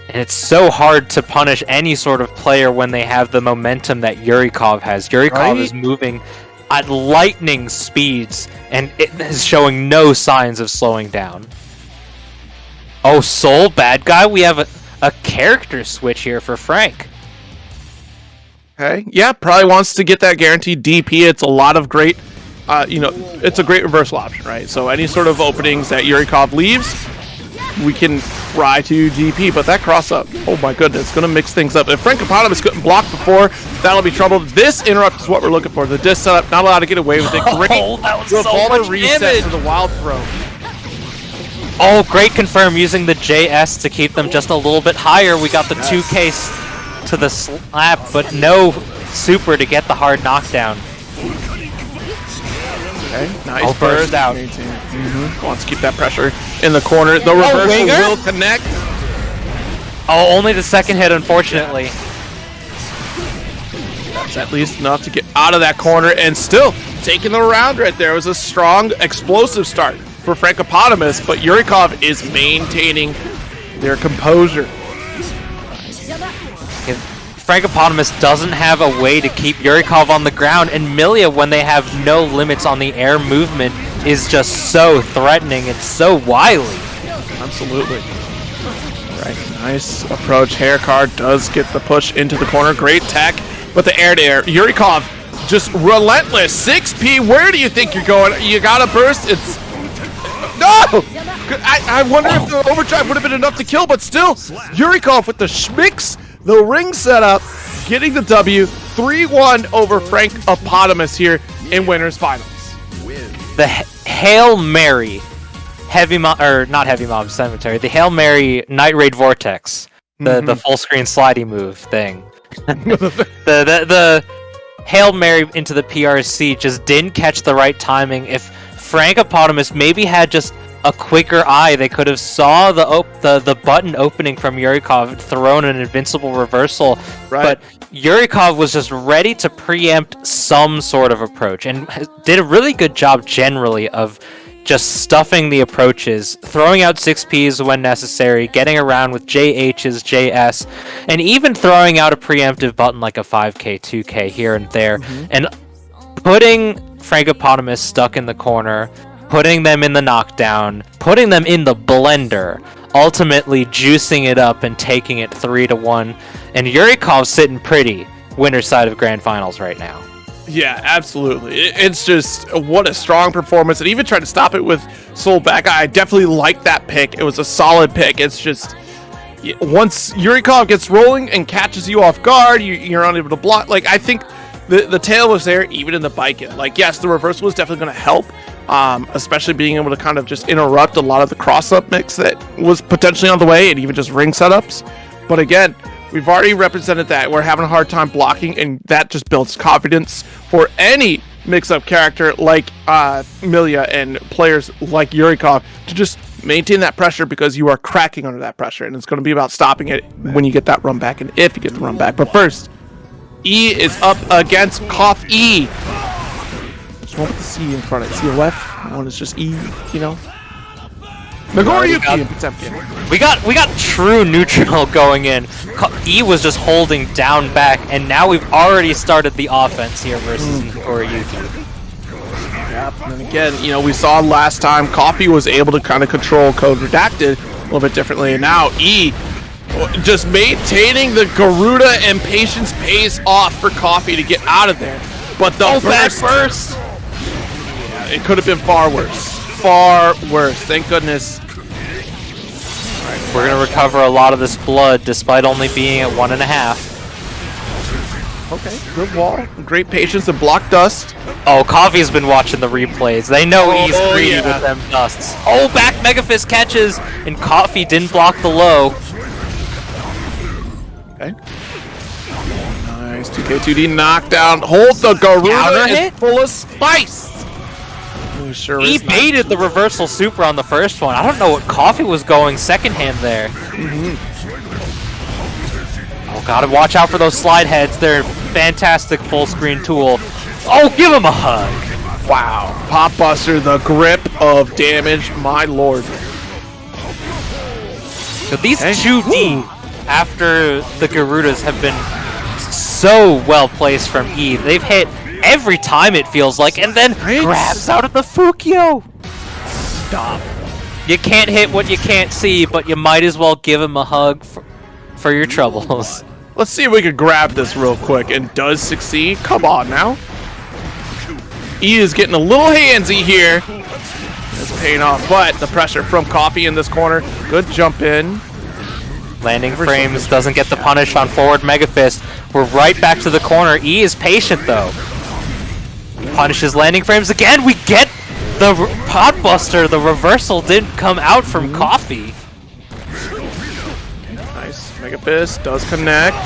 And it's so hard to punish any sort of player when they have the momentum that Yurikov has. Yurikov is moving at lightning speeds, and it is showing no signs of slowing down. Oh, Soul, bad guy. We have a character switch here for Frank. Okay, yeah, probably wants to get that guaranteed DP. It's a lot of great, it's a great reversal option, right? So any sort of openings that Yurikov leaves, we can try to DP, but that cross up, oh my goodness, gonna mix things up. If Frankopotamus couldn't block before, that'll be trouble. This interrupt is what we're looking for. The disc setup, not allowed to get away with it. Great that was so much reset damage for the wild throw. Oh, great confirm using the JS to keep them just a little bit higher. We got the 2K to the slap, but no super to get the hard knockdown. Okay, nice burst out. Wants to keep that pressure in the corner. The reversal will connect. Oh, only the second hit, unfortunately. That's at least enough to get out of that corner, and still taking the round right there. It was a strong, explosive start for Frankopotamus, but Yurikov is maintaining their composure. Frankopotamus doesn't have a way to keep Yurikov on the ground, and Milia, when they have no limits on the air movement, is just so threatening and so wily. Absolutely. Right, nice approach. Hair card does get the push into the corner. Great tech, but the air-to-air. Yurikov just relentless. 6P, where do you think you're going? You got a burst. It's... No! I wonder if the overdrive would have been enough to kill, but still, Yurikov with the schmicks. The ring setup, getting the W, 3-1 over Frankopotamus here in winners finals. The Hail Mary not Heavy Mob Cemetery, the Hail Mary Night Raid Vortex, the full screen slidey move thing. the Hail Mary into the PRC just didn't catch the right timing. If Frankopotamus maybe had just a quicker eye, they could have saw the button opening from Yurikov, thrown an invincible reversal, but Yurikov was just ready to preempt some sort of approach, and did a really good job generally of just stuffing the approaches, throwing out 6Ps when necessary, getting around with JHs, JS, and even throwing out a preemptive button like a 5K, 2K here and there, and putting Frankopotamus stuck in the corner, putting them in the knockdown, putting them in the blender, ultimately juicing it up and taking it 3-1. And Yurikov's sitting pretty winner's side of grand finals right now. Yeah, absolutely. It's just, what a strong performance. And even tried to stop it with Soul back. I definitely like that pick. It was a solid pick. It's just, once Yurikov gets rolling and catches you off guard, you're unable to block. Like, I think the tail was there even in the bike hit. Like, yes, the reversal was definitely going to help. Especially being able to kind of just interrupt a lot of the cross-up mix that was potentially on the way, and even just ring setups. But again, we've already represented that. We're having a hard time blocking, and that just builds confidence for any mix-up character like Milia and players like Yurikov to just maintain that pressure, because you are cracking under that pressure, and it's going to be about stopping it when you get that run back, and if you get the run back. But first, E is up against Cough E. One with the C in front of it. COF. One is just E, you know. Nagoriyuki in Potemkin. We got true neutral going in. E was just holding down back, and now we've already started the offense here versus Nagoriyuki. Yep, and again, you know, we saw last time Coffee was able to kind of control Code Redacted a little bit differently, and now E just maintaining the Garuda and patience pays off for Coffee to get out of there. But the burst. Yeah, it could have been far worse. Far worse. Thank goodness. We're gonna recover a lot of this blood despite only being at 1.5. Okay, good wall. Great patience and block dust. Oh, Coffee's been watching the replays. They know he's greedy with them dusts. Oh, back Mega Fist catches, and Coffee didn't block the low. Okay. Nice 2K2D knockdown. Hold the Garuda. Counter is hit? full of spice. Sure He baited the reversal super on the first one. I don't know what Coffee was going second hand there. Oh, gotta watch out for those slide heads. They're a fantastic full screen tool. Oh, give him a hug. Wow. Pop Buster, the grip of damage, my lord. So these 2D, after the Garudas, have been so well placed from E. They've hit every time, it feels like, and then grabs out of the Fukio. Stop. You can't hit what you can't see, but you might as well give him a hug for your troubles. Let's see if we can grab this real quick, and does succeed. Come on now. E is getting a little handsy here. It's paying off, but the pressure from Coffee in this corner. Good jump in. Landing frames doesn't get the punish on forward Mega Fist. We're right back to the corner. E is patient though. Punishes landing frames again. We get the Pot Buster. The reversal didn't come out from Coffee. Nice. Mega Fist does connect.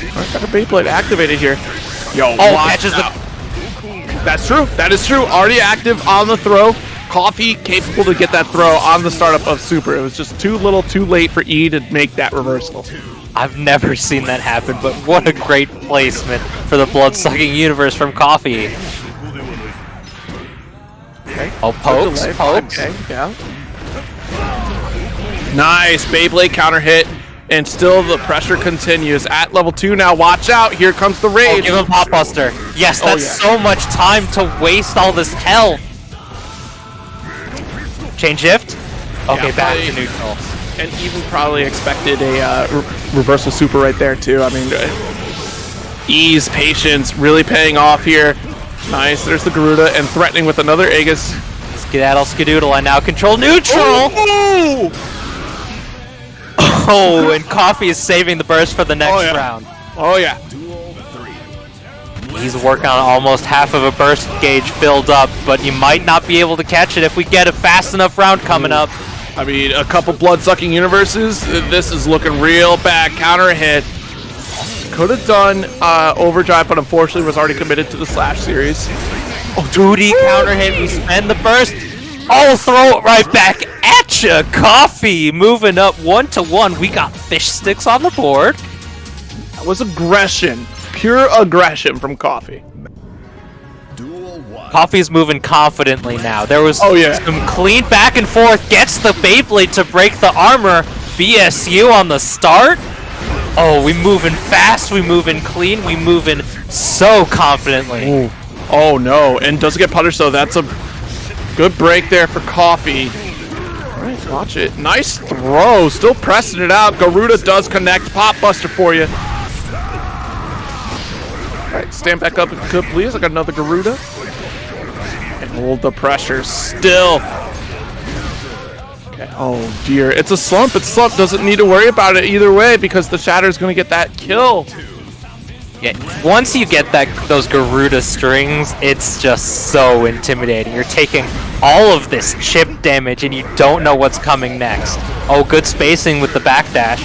Alright, got a Beyblade activated here. Yo, catches the... That's true. That is true. Already active on the throw. Coffee capable to get that throw on the startup of Super. It was just too little, too late for E to make that reversal. I've never seen that happen, but what a great placement for the blood-sucking universe from Coffee. Okay. Oh, pokes. Okay, yeah. Nice. Beyblade counter hit. And still the pressure continues. At level 2 now. Watch out. Here comes the rage. Oh, give him Pop Buster. Yes, that's so much time to waste all this health. Chain shift. Okay, Yeah, back to neutral. And even probably expected a reversal super right there too. I mean, Ease, patience, really paying off here. Nice. There's the Garuda and threatening with another Aegis. Skedaddle, Skedoodle. I now control neutral. Oh, and Coffee is saving the burst for the next round. Oh yeah. He's working on almost half of a burst gauge filled up, but you might not be able to catch it if we get a fast enough round coming up. I mean, a couple blood-sucking universes. This is looking real bad. Counter hit. Could have done overdrive, but unfortunately was already committed to the Slash series. Oh, 2D counter hit. We spend the burst. Oh, throw it right back at you. Coffee moving up 1-1. We got fish sticks on the board. That was aggression. Pure aggression from Coffee. Coffee's moving confidently now. There was some clean back and forth. Gets the Beyblade to break the armor. BSU on the start. Oh, we moving fast. We moving clean. We moving so confidently. Ooh. Oh no, and doesn't get punished though. That's a good break there for Coffee. All right, watch it. Nice throw. Still pressing it out. Garuda does connect. Pop Buster for you. Alright, stand back up if you could, please. I got another Garuda. And hold the pressure still. Okay. Oh, dear. It's a slump. It's a slump. Doesn't need to worry about it either way because the Shatter's going to get that kill. Yeah, once you get those Garuda strings, it's just so intimidating. You're taking all of this chip damage and you don't know what's coming next. Oh, good spacing with the backdash.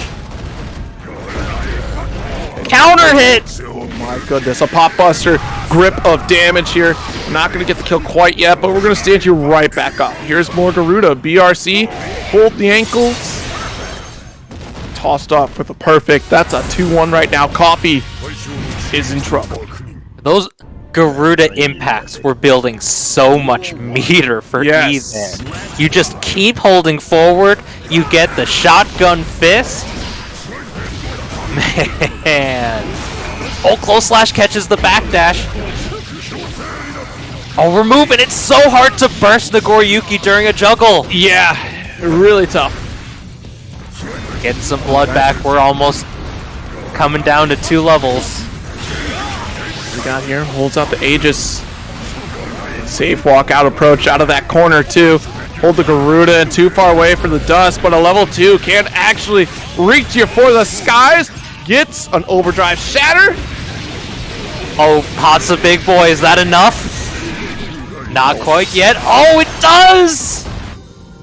Counter hit! Oh my goodness, a Pop Buster grip of damage here. Not going to get the kill quite yet, but we're going to stand you right back up. Here's more Garuda. BRC, hold the ankles. Tossed off with a perfect. That's a 2-1 right now. Coffee is in trouble. Garuda impacts were building so much meter for E Yes. there. You just keep holding forward, you get the shotgun fist. Man. Oh, close slash catches the backdash. Oh, we're moving. It's so hard to burst the Goryuki during a juggle. Yeah, really tough. Getting some blood back. We're almost coming down to 2 levels. We got here, holds out the Aegis. Safe walkout approach out of that corner too. Hold the Garuda and too far away for the dust, but a level 2 can't actually reach you for the skies. Gets an overdrive shatter. Oh, Pot's a big boy. Is that enough? Not quite yet. Oh, it does!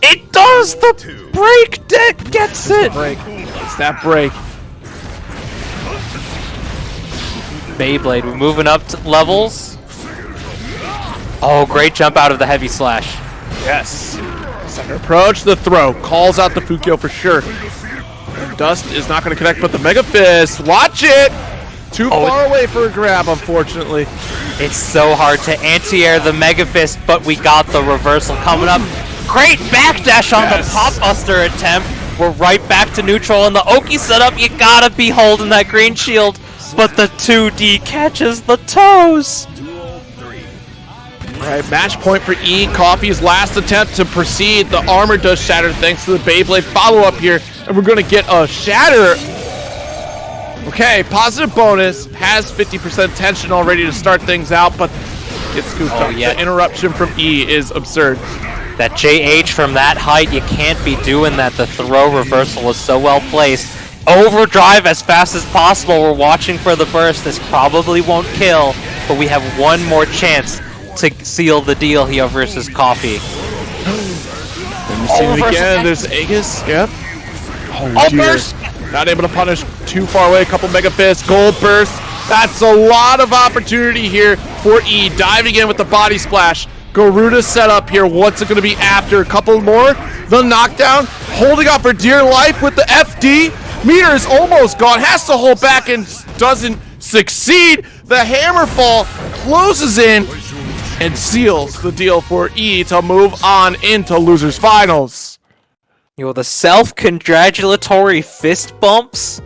It does! The break deck gets it! Break. It's that break. Beyblade, we're moving up to levels. Oh, great jump out of the heavy slash. Yes. Second approach, the throw. Calls out the Fukyo for sure. Dust is not going to connect, but the Mega Fist. Watch it! Too far away for a grab, unfortunately. It's so hard to anti-air the Mega Fist, but we got the reversal coming up. Great backdash on the Pop Buster attempt. We're right back to neutral in the Oki setup. You gotta be holding that green shield, but the 2D catches the toes. All right, match point for E. Coffee's last attempt to proceed. The armor does shatter thanks to the Beyblade follow-up here, and we're going to get a shatter. Okay, positive bonus, has 50% tension already to start things out, but gets scooped up. Yeah. The interruption from E is absurd. That JH from that height, you can't be doing that. The throw reversal was so well placed. Overdrive as fast as possible. We're watching for the burst. This probably won't kill, but we have one more chance to seal the deal here versus Coffee. We've seen it again. There's Aegis. Yep. Oh, dear. Burst! Not able to punish too far away. A couple Mega Fists. Gold Burst. That's a lot of opportunity here for E. Diving in with the body splash. Garuda set up here. What's it going to be after? A couple more. The knockdown. Holding up for dear life with the FD. Meter is almost gone. Has to hold back and doesn't succeed. The hammer fall closes in and seals the deal for E to move on into losers finals. You know, the self-congratulatory fist bumps.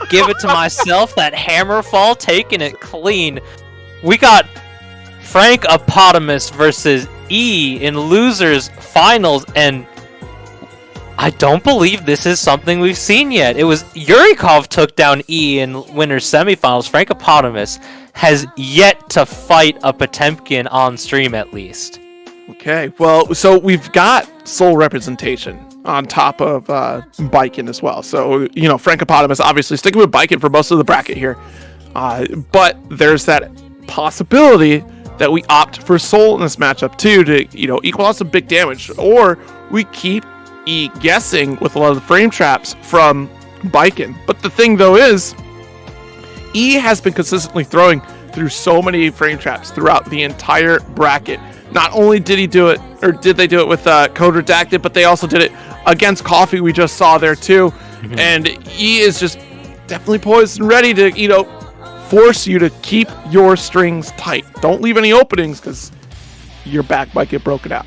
Give it to myself. That hammer fall, taking it clean. We got Frank Apotamus versus E in losers finals, and I don't believe this is something we've seen yet. It was Yurikov took down E in winners semifinals. Frank Apotamus has yet to fight a Potemkin on stream, at least. Okay, well, so we've got Soul representation on top of Biken as well. So, you know, Frank Apotamus obviously sticking with Biken for most of the bracket here. But there's that possibility that we opt for Soul in this matchup too to, you know, equal out some big damage. Or we keep E guessing with a lot of the frame traps from Biken. But the thing though is, E has been consistently throwing through so many frame traps throughout the entire bracket. Not only did he do it, or did they do it with Code Redacted, but they also did it against Coffee, we just saw there too. Mm-hmm. And E is just definitely poised and ready to, you know, force you to keep your strings tight. Don't leave any openings, because your back might get broken out.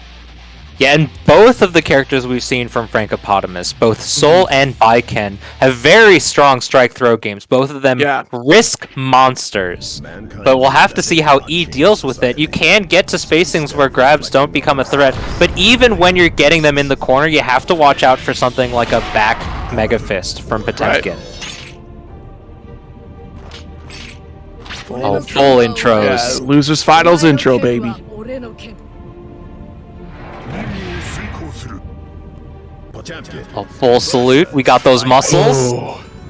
Yeah, and both of the characters we've seen from Frank Apotamus, both Soul and Biken, have very strong strike throw games. Both of them risk monsters. But we'll have to see how E deals with it. You can get to spacings where grabs don't become a threat, but even when you're getting them in the corner, you have to watch out for something like a back Mega Fist from Potemkin. Right. Full intros. Yeah, losers finals intro, baby. A full salute. We got those muscles.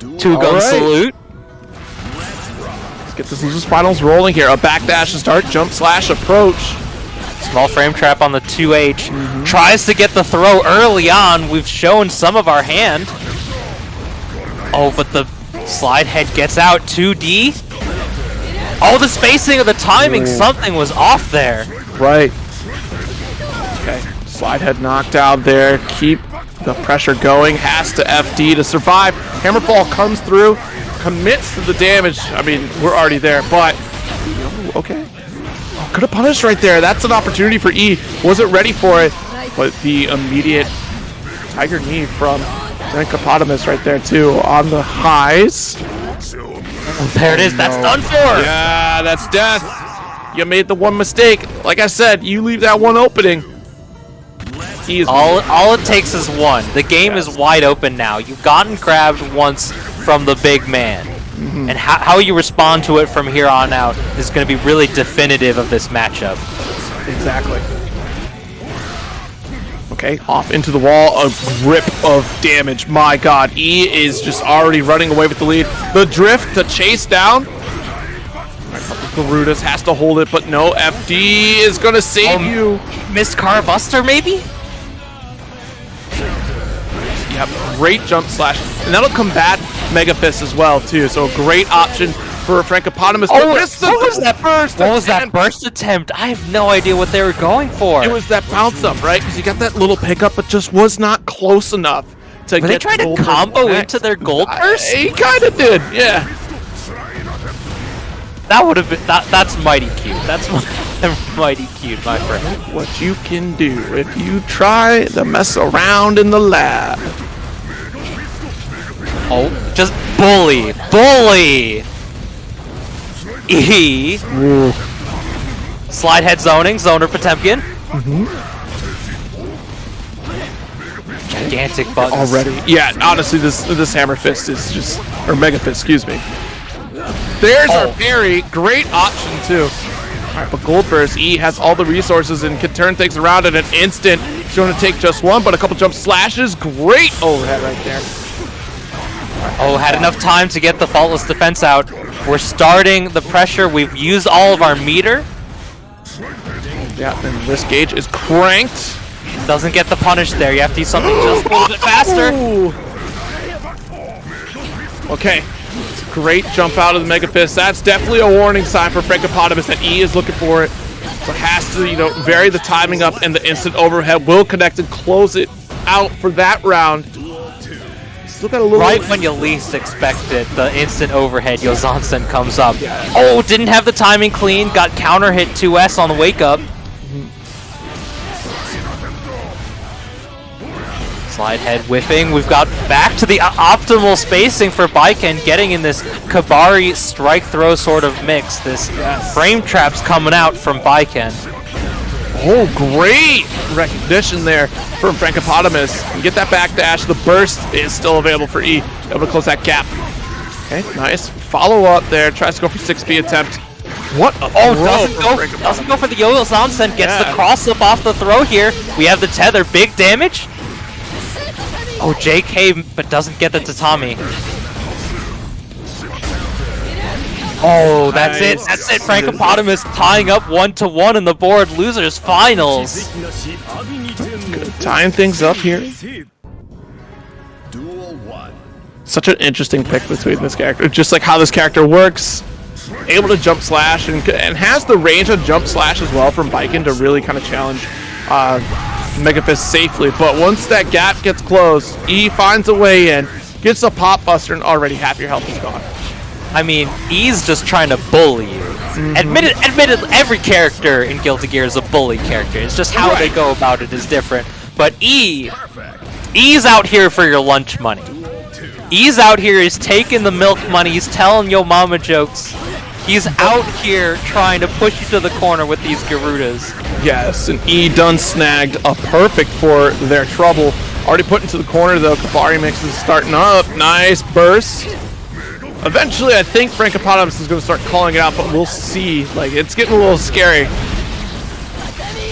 Two-gun salute. Let's get this losers finals rolling here. A backdash to start, jump slash approach. Small frame trap on the 2H. Tries to get the throw early on. We've shown some of our hand. Oh, but the slide head gets out. 2D. Oh, the spacing of the timing. Something was off there. Right. Okay. Slide head knocked out there. Keep the pressure going. Has to FD to survive. Hammerfall comes through. Commits to the damage. I mean, we're already there, but... Okay. Could have punished right there. That's an opportunity for E. Wasn't ready for it. But the immediate Tiger Knee from Frankopotamus right there too on the highs. Oh, there it is. That's done for. Yeah, that's death. You made the one mistake. Like I said, you leave that one opening. He is All it takes is one. The game is wide open now. You've gotten grabbed once from the big man. And how you respond to it from here on out is going to be really definitive of this matchup. Exactly. Okay, off into the wall, a grip of damage. My god, E is just already running away with the lead. The drift to chase down. Garudas has to hold it, but no, FD is going to save you. Missed car buster, maybe? Yep, great jump slash. And that'll combat Mega Fist as well, too. So a great option for Frankopotamus. Oh, what was that burst? What was that burst attempt? I have no idea what they were going for. It was that bounce up, right? Because you got that little pickup, but just was not close enough to Were they trying to combo into their gold burst? He kind of did, yeah. That would have been that's mighty cute. That's mighty cute, my friend. What you can do if you try to mess around in the lab. Oh, just bully. E. Ooh. Slide head zoning, zoner Potemkin. Gigantic buttons. Already. Yeah, honestly, this Hammer Fist is just, or Mega Fist, excuse me. There's our parry. Great option, too. All right, but Gold Burst, E has all the resources and can turn things around in an instant. He's going to take just one, but a couple jump slashes. Great overhead right there. Oh, had enough time to get the faultless defense out. We're starting the pressure. We've used all of our meter. Yeah, and this gauge is cranked. Doesn't get the punish there. You have to do something just a little bit faster. Ooh. Okay. Great jump out of the Mega Fist. That's definitely a warning sign for Frankopotamus that E is looking for it. So has to, vary the timing up, and the instant overhead will connect and close it out for that round. Still got a little right when you least expect it, the instant overhead Yozansen comes up. Oh, didn't have the timing clean. Got counter hit 2S on the wake up. Slide head whiffing. We've got back to the optimal spacing for Baiken, getting in this Kabari strike throw sort of mix. This frame trap's coming out from Baiken. Oh, great recognition there from Frankopotamus. You get that backdash. The burst is still available for E. Able to close that gap. Okay, nice. Follow up there. Tries to go for 6B attempt. What a doesn't go for the Yozansen. Gets the cross up off the throw here. We have the tether. Big damage. Oh, JK, but doesn't get the tatami. Oh, that's it. That's it. Frankopotamus tying up 1-1 in the board. Losers finals. Good. Tying things up here. Such an interesting pick between this character. Just like how this character works. Able to jump slash and has the range of jump slash as well from Baiken to really kind of challenge Mega Fist safely. But once that gap gets closed, E finds a way in, gets a pop buster, and already half your health is gone. I mean, E's just trying to bully you. Admitted, every character in Guilty Gear is a bully character. It's just how they go about it is different. But E's out here for your lunch money. E's out here, he's taking the milk money, he's telling yo mama jokes. He's out here trying to push you to the corner with these Garudas. Yes, and E done snagged a perfect for their trouble. Already put into the corner though. Kabari mix is starting up. Nice burst. Eventually, I think Frankopotamus is going to start calling it out, but we'll see. Like, it's getting a little scary.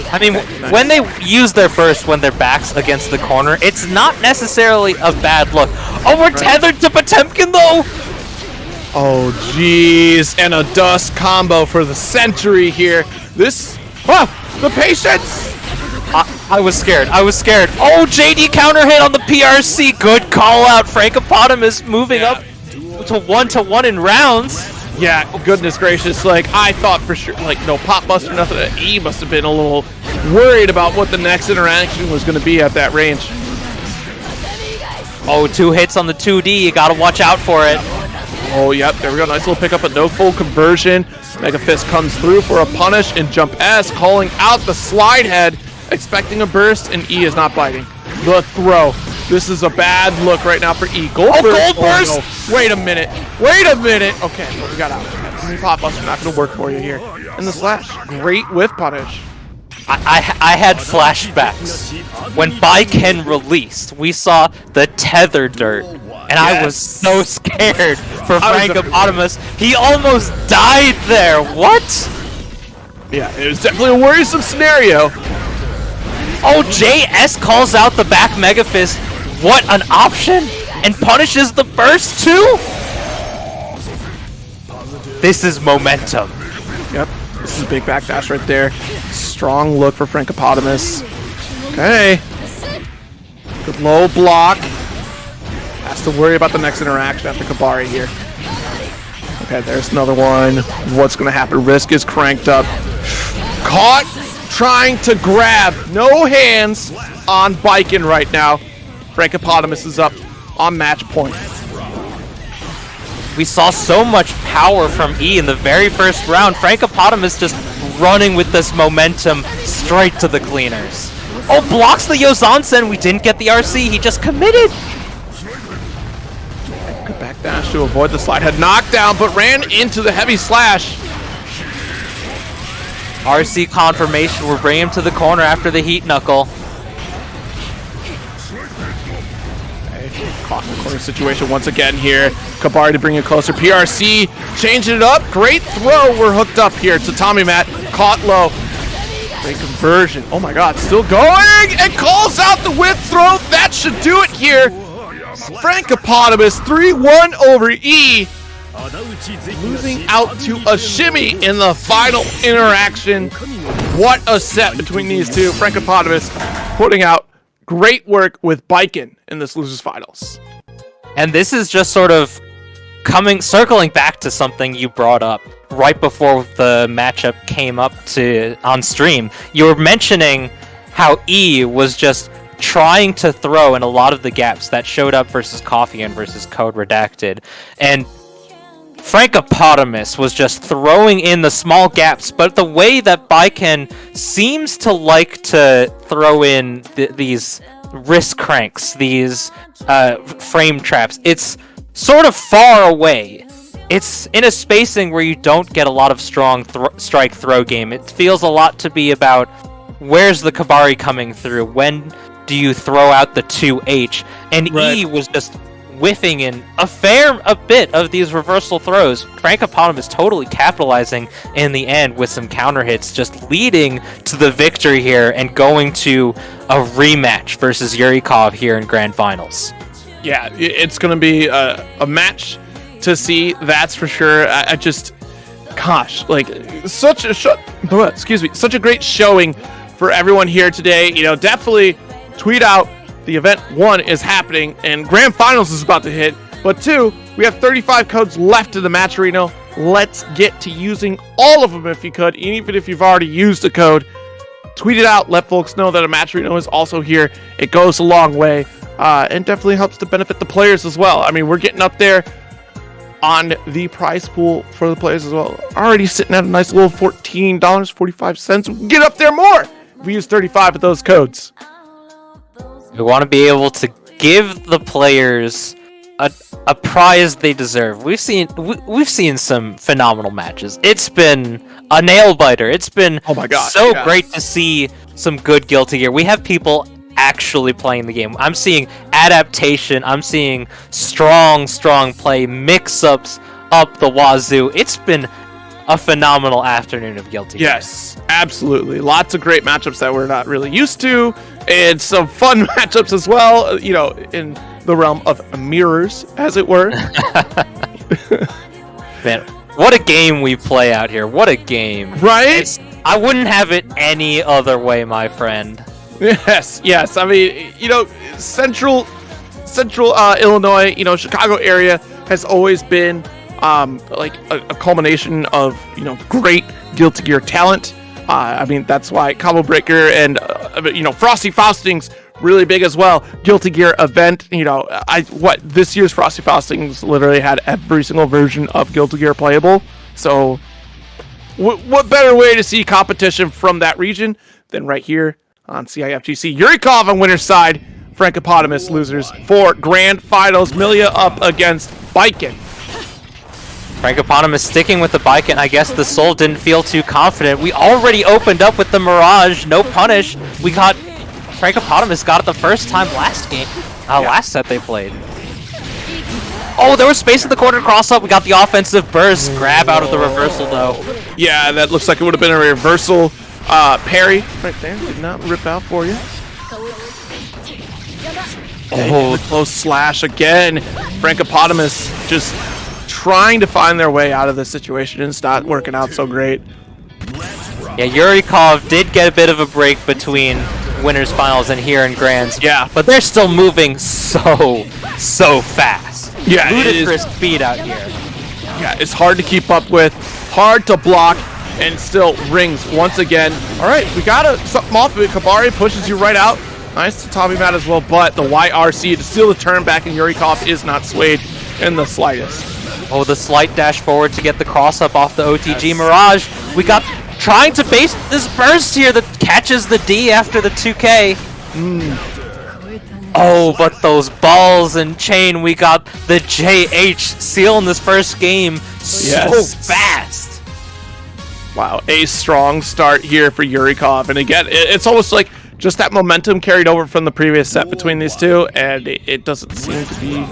I mean, when they use their burst when their back's against the corner, it's not necessarily a bad look. Oh, we're tethered to Potemkin though! Oh, jeez. And a dust combo for the century here. This... Oh, the patience! I was scared. Oh, JD counter hit on the PRC. Good call out. Frankopotamus moving up to 1-1 in rounds. Yeah, goodness gracious. Like, I thought for sure, like, no pop buster, nothing. E must have been a little worried about what the next interaction was going to be at that range. Oh, 2 hits on the 2D. You got to watch out for it. Oh, yep, there we go. Nice little pickup, but no full conversion. Mega Fist comes through for a punish, and Jump S calling out the slide head, expecting a burst, and E is not biting. The throw. This is a bad look right now for E. Gold burst. Gold burst! No. Wait a minute. Okay, we got out. Pop-ups are not going to work for you here. And the slash. Great whiff punish. I had flashbacks. When Baiken released, we saw the tether dirt, and I was so scared for Frankopotamus. He almost died there. What? Yeah, it was definitely a worrisome scenario. Oh, JS calls out the back Mega Fist. What an option! And punishes the burst too? This is momentum. Yep, this is a big backdash right there. Strong look for Frankopotamus. Okay. Good low block. Has to worry about the next interaction after Kabari here. Okay, there's another one. What's going to happen? Risk is cranked up. Caught trying to grab. No hands on Baiken right now. Frankopotamus is up on match point. We saw so much power from E in the very first round. Frankopotamus just running with this momentum straight to the cleaners. Oh, blocks the Yozansen. We didn't get the RC. He just committed. Good backdash to avoid the slide. Had knocked down, but ran into the heavy slash. RC confirmation. We're bringing him to the corner after the heat knuckle. Caught in the corner situation once again here. Kabari to bring it closer. PRC changing it up. Great throw. We're hooked up here to Tommy Matt. Caught low. Great conversion. Oh my god, still going! And calls out the whip throw. That should do it here. Frankopotamus 3-1 over E. Losing out to a shimmy in the final interaction. What a set between these two. Frankopotamus putting out great work with Baiken in this losers finals. And this is just sort of circling back to something you brought up right before the matchup came up on stream. You were mentioning how E was just trying to throw in a lot of the gaps that showed up versus Coffee and versus Code Redacted. And Frankopotamus was just throwing in the small gaps, but the way that Baiken seems to like to throw in these wrist cranks, these frame traps, it's sort of far away. It's in a spacing where you don't get a lot of strong strike throw game. It feels a lot to be about where's the Kabari coming through, when do you throw out the 2H, and right. E was just whiffing in a bit of these reversal throws. Frankopotamus totally capitalizing in the end with some counter hits, just leading to the victory here and going to a rematch versus Yurikov here in Grand Finals. Yeah, it's going to be a match to see, that's for sure. I just, gosh, like such a great showing for everyone here today. You know, definitely tweet out the event 1 is happening and Grand Finals is about to hit, but 2, we have 35 codes left in the match arena. Let's get to using all of them if you could, even if you've already used a code. Tweet it out, let folks know that a match arena is also here. It goes a long way and definitely helps to benefit the players as well. I mean, we're getting up there on the prize pool for the players as well. Already sitting at a nice little $14.45. We can get up there more if we use 35 of those codes. We want to be able to give the players a prize they deserve. We've seen some phenomenal matches. It's been a nail biter. It's been great to see some good Guilty Gear. We have people actually playing the game. I'm seeing adaptation. I'm seeing strong play, mix-ups up the wazoo. It's been a phenomenal afternoon of Guilty Gear. Yes, absolutely. Lots of great matchups that we're not really used to, and some fun matchups as well, you know, in the realm of mirrors, as it were. Man, what a game we play out here. What a game. Right? I wouldn't have it any other way, my friend. Yes. I mean, you know, Central Illinois, you know, Chicago area has always been like a culmination of, you know, great Guilty Gear talent. I mean, that's why Combo Breaker and you know, Frosty Fausting's really big as well. Guilty Gear event, you know, this year's Frosty Faustings literally had every single version of Guilty Gear playable. So what better way to see competition from that region than right here on CIFGC? Yurikov on winner's side, Frankopotamus losers for grand finals. Millia up against Biken. Frankopotamus sticking with the bike, and I guess the Soul didn't feel too confident. We already opened up with the Mirage, no punish. Frankopotamus got it the first time last game, last set they played. Oh, there was space in the corner cross up. We got the offensive burst. Grab out of the reversal, though. Yeah, that looks like it would have been a reversal parry right there. Did not rip out for you. Oh, the close slash again. Frankopotamus just trying to find their way out of this situation, and it's not working out so great. Yeah, Yurikov did get a bit of a break between winners finals and here in grands. Yeah, but they're still moving so fast. Yeah, ludicrous speed out here. Yeah, it's hard to keep up with, hard to block, and still rings once again. All right, we got something off of it. Kabari pushes you right out. Nice to Tommy Matt as well, but the YRC to steal the turn back, and Yurikov is not swayed in the slightest. Oh, the slight dash forward to get the cross up off the OTG Mirage. We got trying to base this burst here that catches the D after the 2K. Oh, but those balls and chain, we got the JH seal in this first game so fast. Wow, a strong start here for Yurikov. And again, it's almost like just that momentum carried over from the previous set between these two, and it doesn't seem to be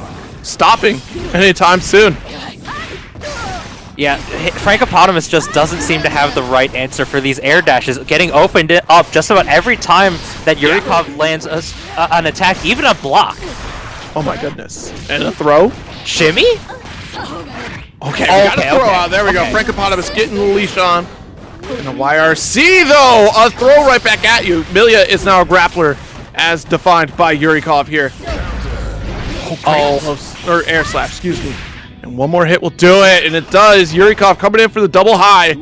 stopping anytime soon. Yeah, Frankopotamus just doesn't seem to have the right answer for these air dashes, getting opened up just about every time that Yurikov lands an attack, even a block. Oh my goodness. And a throw. Shimmy? Okay, we got a throw out. There we go. Frankopotamus getting the leash on. And a YRC, though! A throw right back at you. Millia is now a grappler, as defined by Yurikov here. Or air slash, excuse me. And one more hit will do it, and it does. Yurikov coming in for the double high.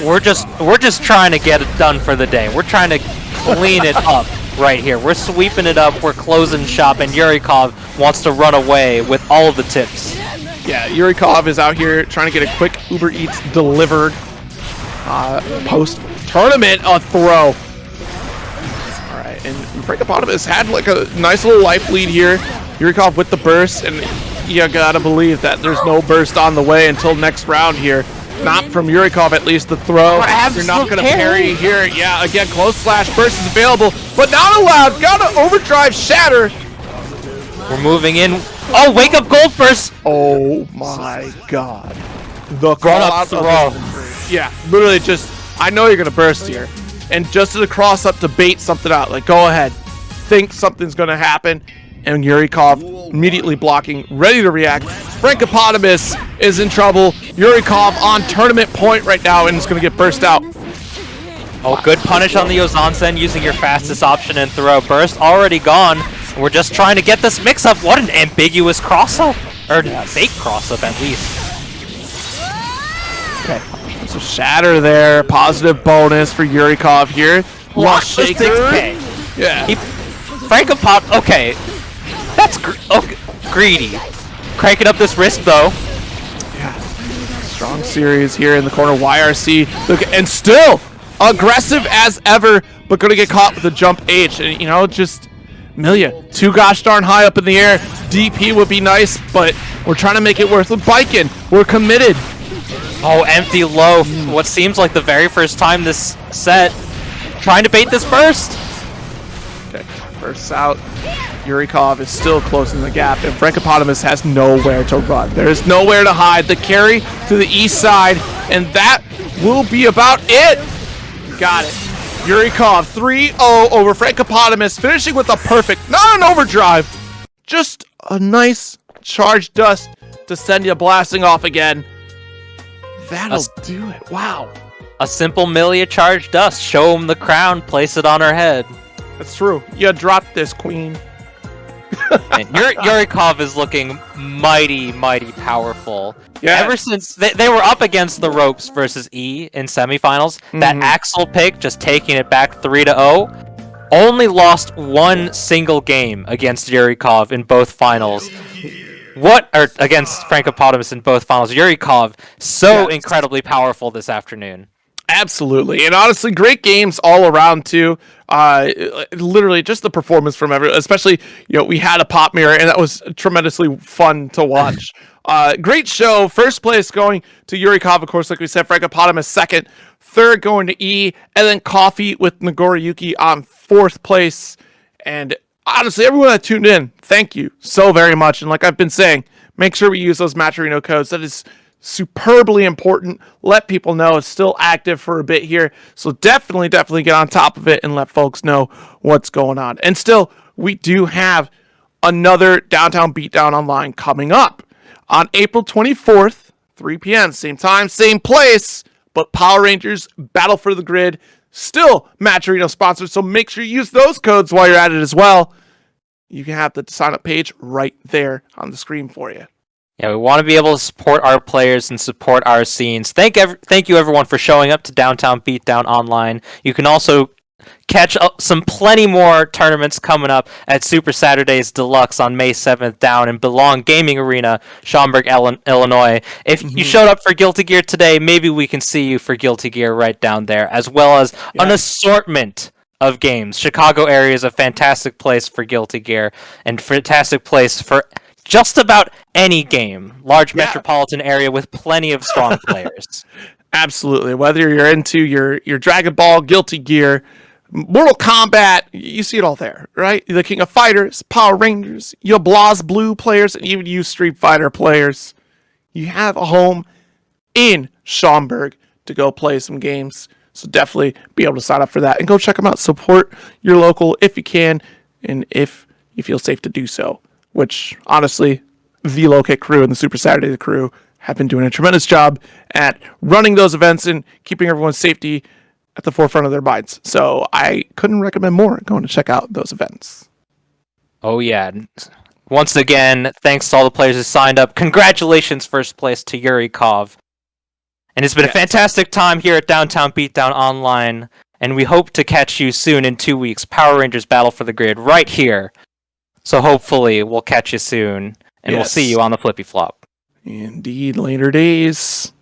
We're just trying to get it done for the day. We're trying to clean it up right here. We're sweeping it up. We're closing shop, and Yurikov wants to run away with all of the tips. Yeah, Yurikov is out here trying to get a quick Uber Eats delivered post-tournament throw. All right, and Frankopotamus had like a nice little life lead here. Yurikov with the burst, and you gotta believe that there's no burst on the way until next round here. Not from Yurikov, at least. The throw. You're not gonna parry here. Yeah, again, close slash burst is available, but not allowed. Gotta overdrive shatter. We're moving in. Oh, wake up gold burst. Oh my god. The call out throw. Yeah, literally just, I know you're gonna burst here. And just to the cross up to bait something out. Like, go ahead. Think something's gonna happen. And Yurikov immediately blocking, ready to react. Frankopotamus is in trouble. Yurikov on tournament point right now and is going to get burst out. Oh, good punish on the Ozansen using your fastest option and throw. Burst already gone. We're just trying to get this mix up. What an ambiguous cross-up. Or fake cross-up at least. Okay, so shatter there. Positive bonus for Yurikov here. Lost shaker. Yeah. Frankopop. Okay. That's greedy. Cranking up this wrist, though. Yeah. Strong series here in the corner. YRC. Look, and still aggressive as ever, but going to get caught with the jump H. And, you know, just Millia, too gosh darn high up in the air. DP would be nice, but we're trying to make it worth with Biken. We're committed. Oh, empty low. What seems like the very first time this set. Trying to bait this burst. Okay, bursts out. Yurikov is still closing the gap, and Frankopotamus has nowhere to run. There is nowhere to hide. The carry to the east side, and that will be about it. Got it. Yurikov 3-0 over Frankopotamus, finishing with a perfect, not an overdrive, just a nice charge dust to send you blasting off again. That'll do it. Wow. A simple Millia charge dust. Show him the crown, place it on her head. That's true. You dropped this, queen. And Yurikov is looking mighty, mighty powerful. Yeah. Ever since they were up against the ropes versus E in semifinals, that Axel pick just taking it back 3-0, only lost one single game against Yurikov in both finals. Against Frankopotamus in both finals. Yurikov, incredibly powerful this afternoon. Absolutely. And honestly, great games all around too. Literally just the performance from everyone, especially, we had a pop mirror and that was tremendously fun to watch. Great show. First place going to Yurikov, of course, like we said, Frankopotamus second, third going to E, and then Coffee with Nagoriyuki on fourth place. And honestly, everyone that tuned in, thank you so very much. And like I've been saying, make sure we use those Matcherino codes. That is superbly important. Let people know it's still active for a bit here. So definitely get on top of it and let folks know what's going on. And still, we do have another Downtown Beatdown Online coming up on April 24th, 3 p.m. Same time, same place, but Power Rangers Battle for the Grid, still Matcherino sponsored. So make sure you use those codes while you're at it as well. You can have the sign up page right there on the screen for you. Yeah, we want to be able to support our players and support our scenes. Thank you everyone for showing up to Downtown Beatdown Online. You can also catch up plenty more tournaments coming up at Super Saturdays Deluxe on May 7th down in Belong Gaming Arena, Schaumburg, Illinois. If you showed up for Guilty Gear today, maybe we can see you for Guilty Gear right down there, as well as an assortment of games. Chicago area is a fantastic place for Guilty Gear and fantastic place for just about any game. Large metropolitan area with plenty of strong players. Absolutely. Whether you're into your Dragon Ball, Guilty Gear, Mortal Kombat, you see it all there, right? The King of Fighters, Power Rangers, your BlazBlue players, and even you Street Fighter players. You have a home in Schaumburg to go play some games. So definitely be able to sign up for that and go check them out. Support your local if you can and if you feel safe to do so. Which, honestly, the Locate crew and the Super Saturday crew have been doing a tremendous job at running those events and keeping everyone's safety at the forefront of their minds. So I couldn't recommend more going to check out those events. Oh, yeah. Once again, thanks to all the players who signed up. Congratulations, first place to Yurikov. And it's been a fantastic time here at Downtown Beatdown Online, and we hope to catch you soon in 2 weeks. Power Rangers Battle for the Grid right here. So hopefully we'll catch you soon, and we'll see you on the flippy flop. Indeed, later days.